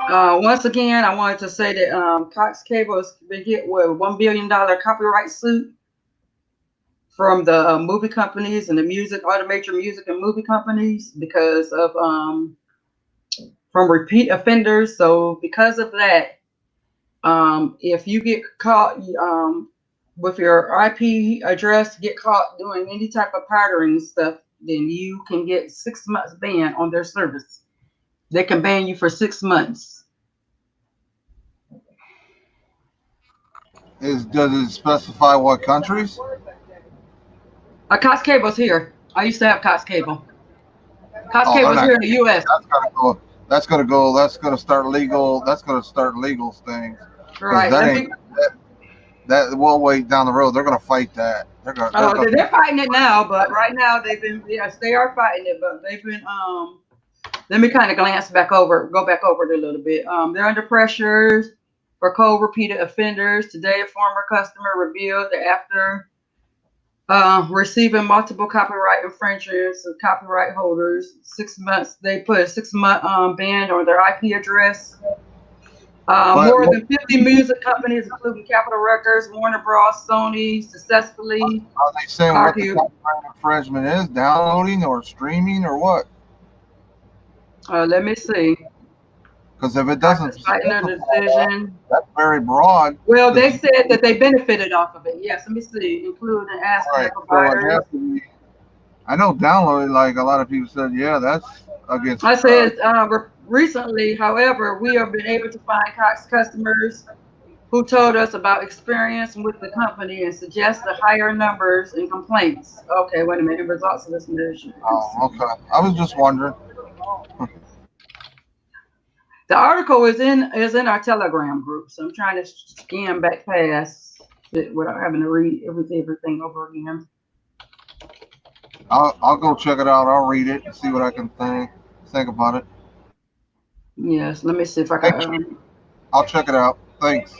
[SPEAKER 1] Once again, I wanted to say that Cox Cable has been hit with a $1 billion copyright suit from the movie companies and all the major music and movie companies because of from repeat offenders. So because of that, if you get caught with your IP address, get caught doing any type of pirating stuff, then you can get 6 months ban on their service. They can ban you for 6 months.
[SPEAKER 5] Does it specify what countries?
[SPEAKER 1] Cox Cable's here. I used to have Cox Cable. Cox Cable's here in the U.S.
[SPEAKER 5] That's gonna start legal. That's gonna start legal things.
[SPEAKER 1] Right.
[SPEAKER 5] That we'll wait down the road. They're gonna fight that.
[SPEAKER 1] They're fighting it now, but right now they are fighting it, but they've been let me kind of go back over it a little bit. They're under pressure for repeated offenders. Today, a former customer revealed that after receiving multiple copyright infringements of copyright holders, 6 months, they put a 6-month ban on their IP address. More than 50 music companies, including Capitol Records, Warner Bros., Sony, successfully
[SPEAKER 5] are they saying
[SPEAKER 1] argued.
[SPEAKER 5] What the copyright infringement is? Downloading or streaming or what?
[SPEAKER 1] Let me see.
[SPEAKER 5] Because if it doesn't,
[SPEAKER 1] decision.
[SPEAKER 5] That's very broad.
[SPEAKER 1] Well, they said that they benefited off of it. Yes, let me see, including asking providers.
[SPEAKER 5] I know downloading, like a lot of people said, yeah, that's against.
[SPEAKER 1] I said recently, however, we have been able to find Cox customers who told us about experience with the company and suggest the higher numbers in complaints. Okay, wait a minute. Results of this measure.
[SPEAKER 5] Oh, okay. I was just wondering.
[SPEAKER 1] The article is in our Telegram group, so I'm trying to scan back past it without having to read everything over again.
[SPEAKER 5] I'll go check it out. I'll read it and see what I can think about it.
[SPEAKER 1] Yes, let me see if I can.
[SPEAKER 5] I'll check it out. Thanks.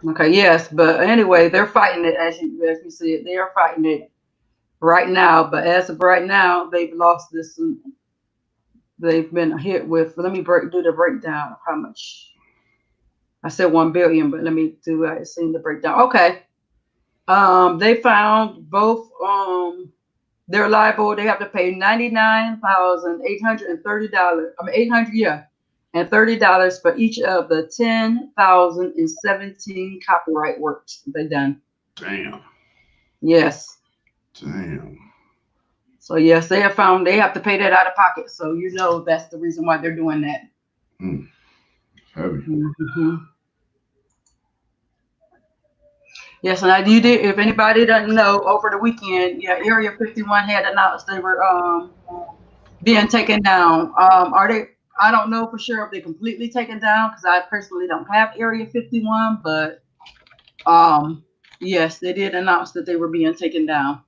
[SPEAKER 1] Okay, yes, but anyway, they're fighting it as you see it. They are fighting it right now, but as of right now, they've lost this suit. they've been hit with. Let me do the breakdown of how much. I said 1 billion, but let me do. I seen the breakdown. Okay. They found both. They're liable. They have to pay $99,830. I mean, 800, yeah, and $30 for each of the 10,017 copyright works they done.
[SPEAKER 4] Damn.
[SPEAKER 1] Yes.
[SPEAKER 4] Damn.
[SPEAKER 1] So yes, they have found they have to pay that out of pocket. So you know that's the reason why they're doing that.
[SPEAKER 4] Heavy.
[SPEAKER 1] Mm-hmm. Yes, and you did. If anybody doesn't know, over the weekend, yeah, Area 51 had announced they were being taken down. Are they? I don't know for sure if they're completely taken down because I personally don't have Area 51, but yes, they did announce that they were being taken down.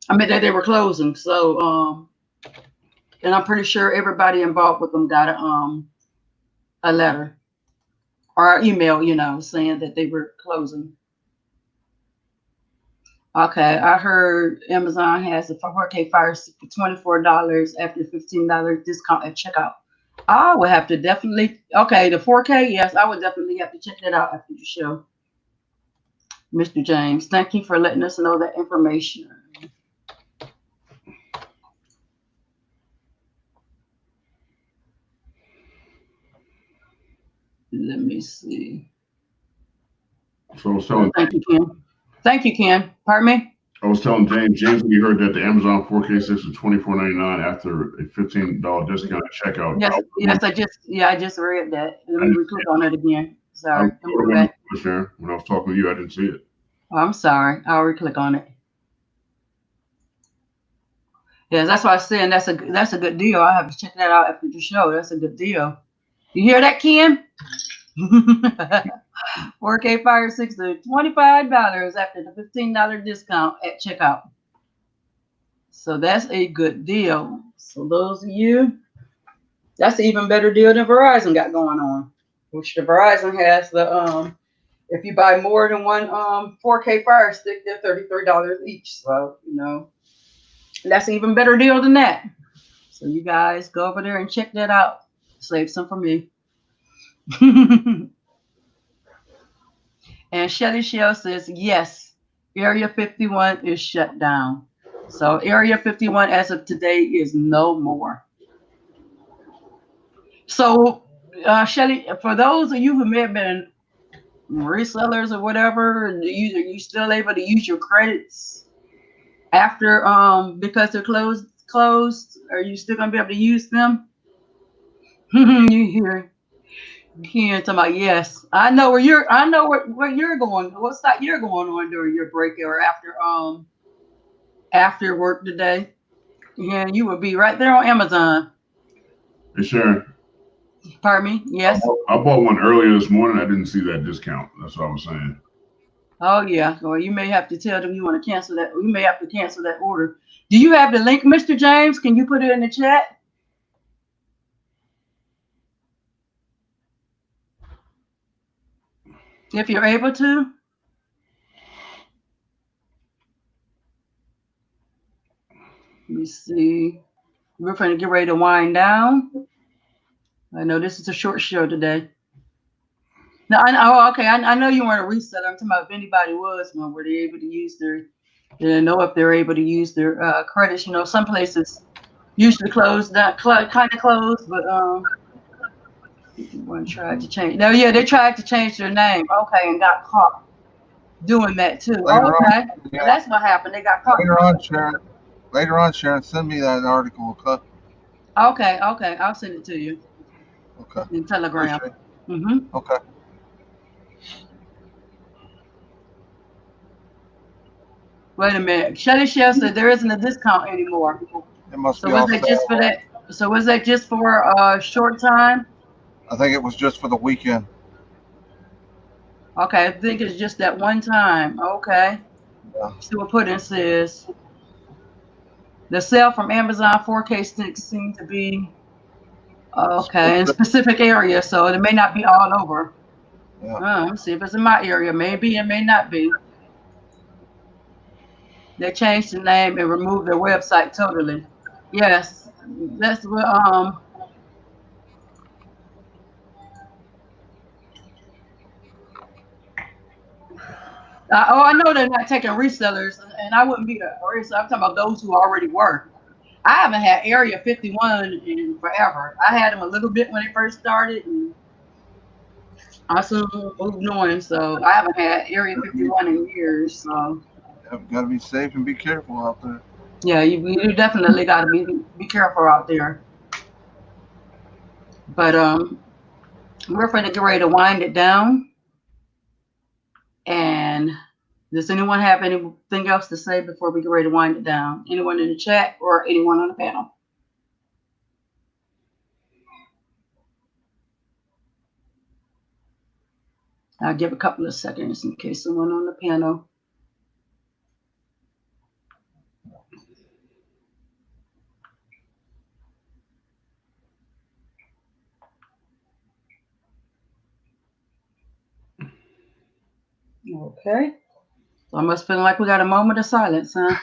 [SPEAKER 1] I mean that they were closing. So and I'm pretty sure everybody involved with them got a letter or an email, saying that they were closing. Okay, I heard Amazon has a 4K Fire Stick for $24 after $15 discount at checkout. I would have to definitely, okay, the 4K, yes, I would definitely have to check that out after the show. Mr. James, thank you for letting us know that information. Let me see.
[SPEAKER 4] So I was telling.
[SPEAKER 1] Thank you, Ken. Thank you, Ken. Pardon me?
[SPEAKER 4] I was telling James, we heard that the Amazon 4K 6 is $24.99 after a $15 discount at checkout.
[SPEAKER 1] Yes, I just read that. Let me click on it again. Sorry.
[SPEAKER 4] When I was talking to you, I didn't see it.
[SPEAKER 1] Oh, I'm sorry. I'll re-click on it. Yeah, that's why I was saying that's a good deal. I have to check that out after the show. That's a good deal. You hear that, Ken? 4K Fire Stick to $25 after the $15 discount at checkout. So that's a good deal. So those of you, that's an even better deal than Verizon got going on. Which the Verizon has the if you buy more than one 4K Fire Stick, they're $33 each. So that's an even better deal than that. So you guys go over there and check that out. Save some for me. And Shelly Shell says, yes, Area 51 is shut down. So Area 51 as of today is no more. So Shelly, for those of you who may have been resellers or whatever, are you still able to use your credits after because they're closed? Are you still gonna be able to use them? You hear Ken talking about, yes. I know where you're going, what site you're going on during your break or after work today. Yeah, you will be right there on Amazon.
[SPEAKER 4] Hey Sharon.
[SPEAKER 1] Pardon me? Yes.
[SPEAKER 4] I bought one earlier this morning. I didn't see that discount. That's what I was saying.
[SPEAKER 1] Oh yeah. Well, you may have to tell them you want to cancel that. You may have to cancel that order. Do you have the link, Mr. James? Can you put it in the chat? If you're able to. Let me see. We're going to get ready to wind down. I know this is a short show today. No, I know you weren't a reseller. I'm talking about if anybody was one, were they able to use they didn't know if they're able to use their credits. Some places usually closed, not kind of closed, but one tried to change. No, yeah, they tried to change their name. Okay, and got caught doing that too. Okay, yeah. That's what happened. They got caught.
[SPEAKER 5] Later on, Sharon, send me that article, okay?
[SPEAKER 1] Okay, I'll send it to you.
[SPEAKER 5] Okay.
[SPEAKER 1] In Telegram.
[SPEAKER 5] Okay.
[SPEAKER 1] Wait a minute. Shelly Shell said there isn't a discount anymore.
[SPEAKER 5] It must
[SPEAKER 1] so
[SPEAKER 5] be
[SPEAKER 1] was
[SPEAKER 5] all
[SPEAKER 1] that just for that? So was that just for a short time?
[SPEAKER 5] I think it was just for the weekend.
[SPEAKER 1] Okay, I think it's just that one time. Okay.
[SPEAKER 5] Yeah.
[SPEAKER 1] See what Puddin says. The sale from Amazon 4K sticks seem to be in specific areas, so it may not be all over.
[SPEAKER 5] Yeah.
[SPEAKER 1] Let's see if it's in my area. Maybe it may not be. They changed the name and removed their website totally. Yes, that's what. I know they're not taking resellers, and I wouldn't be a reseller. I'm talking about those who already were. I haven't had Area 51 in forever. I had them a little bit when they first started, and I soon moved on. So I haven't had Area 51 in years. So
[SPEAKER 5] Got to be safe and be careful out there.
[SPEAKER 1] yeah, you definitely got to be careful out there. But we're going to get ready to wind it down. And does anyone have anything else to say before we get ready to wind it down? Anyone in the chat or anyone on the panel? I'll give a couple of seconds in case someone on the panel. Okay. So I must feel like we got a moment of silence, huh?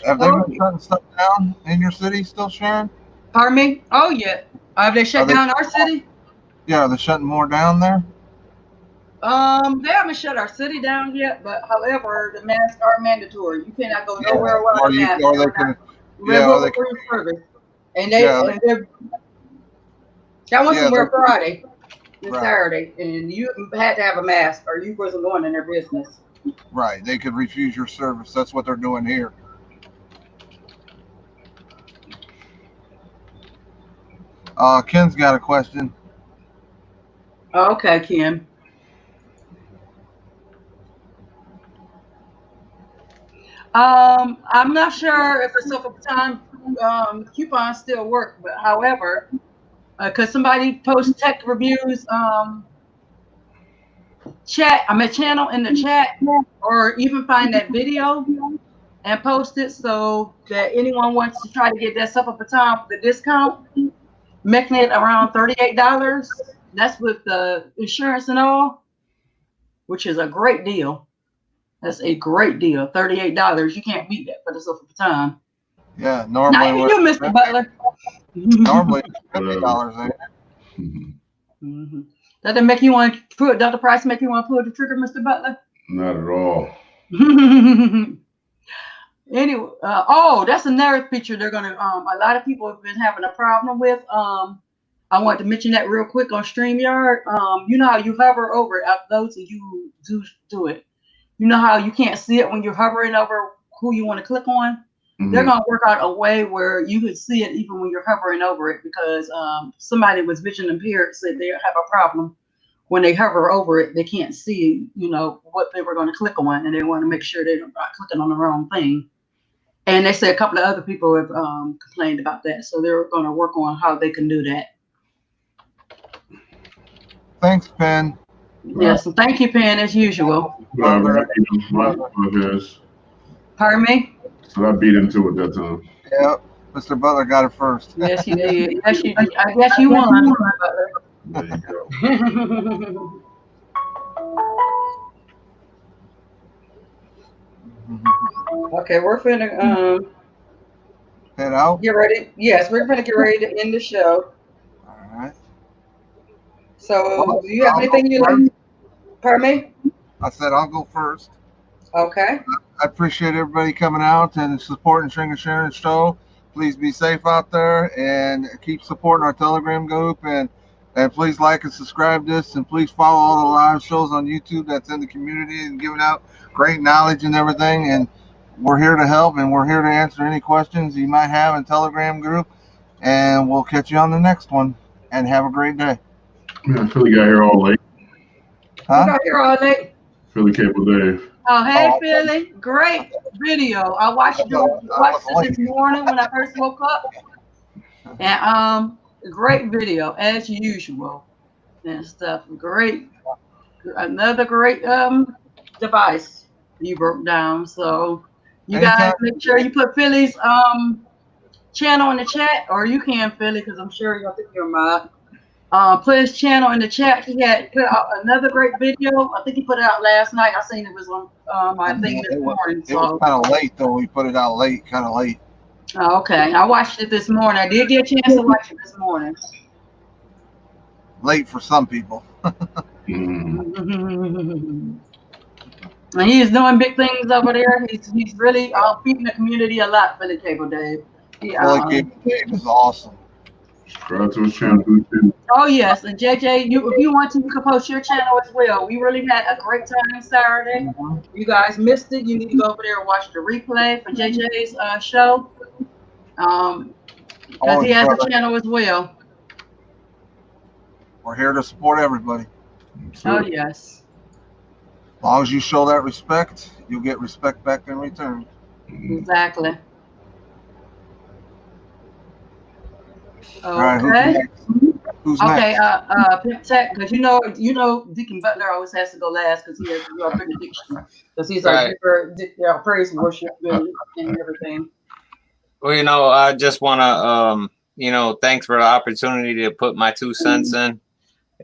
[SPEAKER 5] Have they been shutting stuff down in your city still, Sharon?
[SPEAKER 1] Pardon me? Oh, yeah. Have they shut down our city?
[SPEAKER 5] Yeah, they're shutting more down there.
[SPEAKER 1] They haven't shut our city down yet, but however, the masks are mandatory. You cannot go nowhere without a mask.
[SPEAKER 5] Or they can,
[SPEAKER 1] regular service. And that was somewhere Friday and Saturday, and you had to have a mask or you wasn't going in their business.
[SPEAKER 5] Right, they could refuse your service. That's what they're doing here. Ken's got a question.
[SPEAKER 1] Okay, Ken. I'm not sure if the Silver Time coupons still work, but however, because somebody posts tech reviews channel in the chat, or even find that video and post it so that anyone wants to try to get that Silver Time for the discount, making it around $38. That's with the insurance and all, which is a great deal. That's a great deal. $38. You can't beat that for the Silver Time.
[SPEAKER 5] Yeah, normally.
[SPEAKER 1] Not even you, Mr. Butler.
[SPEAKER 5] Normally it's $50, ain't it?
[SPEAKER 1] Mm-hmm. Does it make you want to put? Does the price make you want to pull the trigger, Mr. Butler?
[SPEAKER 4] Not at all.
[SPEAKER 1] Anyway, that's another feature they're gonna. A lot of people have been having a problem with. I want to mention that real quick on StreamYard. You know how you hover over it. Those of you who do it, you know how you can't see it when you're hovering over who you want to click on. Mm-hmm. They're gonna work out a way where you could see it even when you're hovering over it, because somebody with vision impaired said they have a problem when they hover over it. They can't see, what they were going to click on, and they want to make sure they're not clicking on the wrong thing. And they say a couple of other people have complained about that, so they're going to work on how they can do that.
[SPEAKER 5] Thanks, Penn.
[SPEAKER 1] Yes, and thank you, Penn, as usual.
[SPEAKER 4] Pardon me? So I beat him to it that time.
[SPEAKER 5] Yep, Mr. Butler got it first.
[SPEAKER 1] Yes, you did. Yes, you did. I guess you won, Mr. Butler.
[SPEAKER 4] There you go.
[SPEAKER 1] Okay, we're finna
[SPEAKER 5] head out.
[SPEAKER 1] Get ready. Yes, we're gonna get ready to end the show.
[SPEAKER 5] All right.
[SPEAKER 1] So, do you have anything you like? Pardon me?
[SPEAKER 5] I said I'll go first.
[SPEAKER 1] Okay.
[SPEAKER 5] I appreciate everybody coming out and supporting String Sharon's show. Please be safe out there and keep supporting our Telegram group, and please like and subscribe this, and please follow all the live shows on YouTube that's in the community and giving out great knowledge and everything. And we're here to help, and we're here to answer any questions you might have in Telegram group. And we'll catch you on the next one. And have a great day.
[SPEAKER 4] Man, Philly got here all late.
[SPEAKER 1] Huh? Who got here all late?
[SPEAKER 4] Philly Cable Dave.
[SPEAKER 1] Oh, hey, Philly. Great video. I watched it this morning when I first woke up. And great video, as usual. And stuff. Great. Another great device you broke down. So you guys make sure you put Philly's channel in the chat, or you can, Philly, because I'm sure you'll think you're mod. Put his channel in the chat. He had put out another great video. I think he put it out last night. I seen it was on I think this morning.
[SPEAKER 5] It was
[SPEAKER 1] So
[SPEAKER 5] kind of late though. We put it out late, kind of late.
[SPEAKER 1] okay, I watched it this morning. I did get a chance to watch it this morning.
[SPEAKER 5] Late for some people.
[SPEAKER 4] Mm.
[SPEAKER 1] And he is doing big things over there. He's really feeding the community a lot for the cable, Dave. He,
[SPEAKER 5] Billy Cable Dave is awesome.
[SPEAKER 4] Subscribe to his channel. too.
[SPEAKER 1] oh yes, and JJ, if you want to, you can post your channel as well. We really had a great time Saturday. You guys missed it. You need to go over there and watch the replay for JJ's show. Because he has a channel as well.
[SPEAKER 5] We're here to support everybody.
[SPEAKER 1] Oh yes.
[SPEAKER 5] As long as you show that respect, you'll get respect back in return.
[SPEAKER 1] Exactly.
[SPEAKER 5] All right,
[SPEAKER 1] Okay.
[SPEAKER 5] who's
[SPEAKER 1] Okay,
[SPEAKER 5] next?
[SPEAKER 1] Pimp Tech, because you know, Deacon Butler always has to go last because he has to do our benediction, because he's our
[SPEAKER 6] Right.
[SPEAKER 1] praise and worship and everything.
[SPEAKER 6] Well, you know, I just want to, you know, thanks for the opportunity to put my 2 cents in,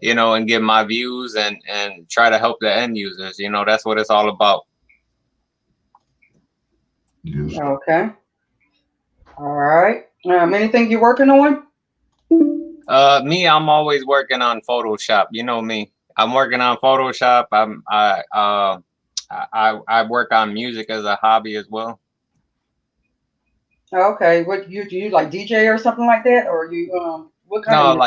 [SPEAKER 6] you know, and give my views and try to help the end users. You know, that's what it's all about.
[SPEAKER 4] Yes.
[SPEAKER 1] Okay. All right. Anything you're working on?
[SPEAKER 6] Me, I'm always working on Photoshop. You know me. I'm working on Photoshop. I work on music as a hobby as well.
[SPEAKER 1] Okay. What do you like DJ or something like that, or you what kind
[SPEAKER 6] No,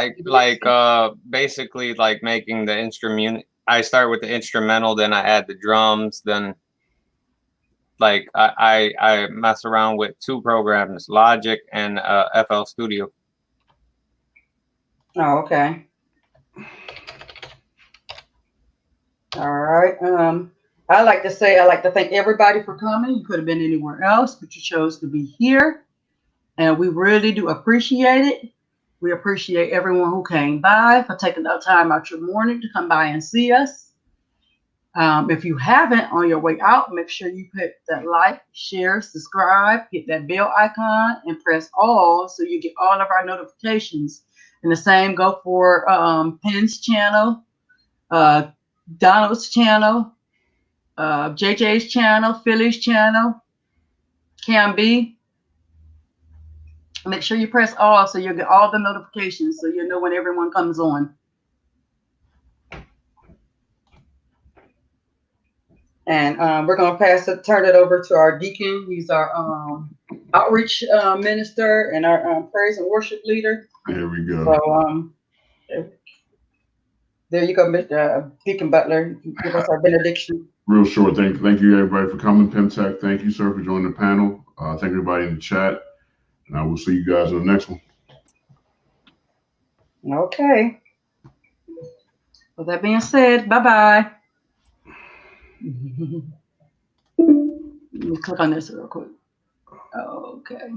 [SPEAKER 1] of
[SPEAKER 6] basically like making the instrument. I start with the instrumental, then I add the drums, then like I mess around with 2 programs, Logic and FL Studio.
[SPEAKER 1] Oh, okay. All right. I like to thank everybody for coming. You could have been anywhere else, but you chose to be here. And we really do appreciate it. We appreciate everyone who came by for taking the time out your morning to come by and see us. If you haven't, on your way out, make sure you put that like, share, subscribe, hit that bell icon, and press all so you get all of our notifications. And the same go for Penn's channel, Donald's channel, JJ's channel, Philly's channel, Cam B. Make sure you press all so you'll get all the notifications so you know when everyone comes on. And we're going to turn it over to our deacon. He's our outreach minister and our praise and worship leader.
[SPEAKER 4] Here we go.
[SPEAKER 1] So there you go, Deacon Butler. Give us our benediction.
[SPEAKER 4] Real short. Thank you everybody for coming. Pimtech, thank you, sir, for joining the panel. Thank everybody in the chat. And I will see you guys in the next one.
[SPEAKER 1] Okay. With that being said, bye-bye. Let me click on this real quick. Okay.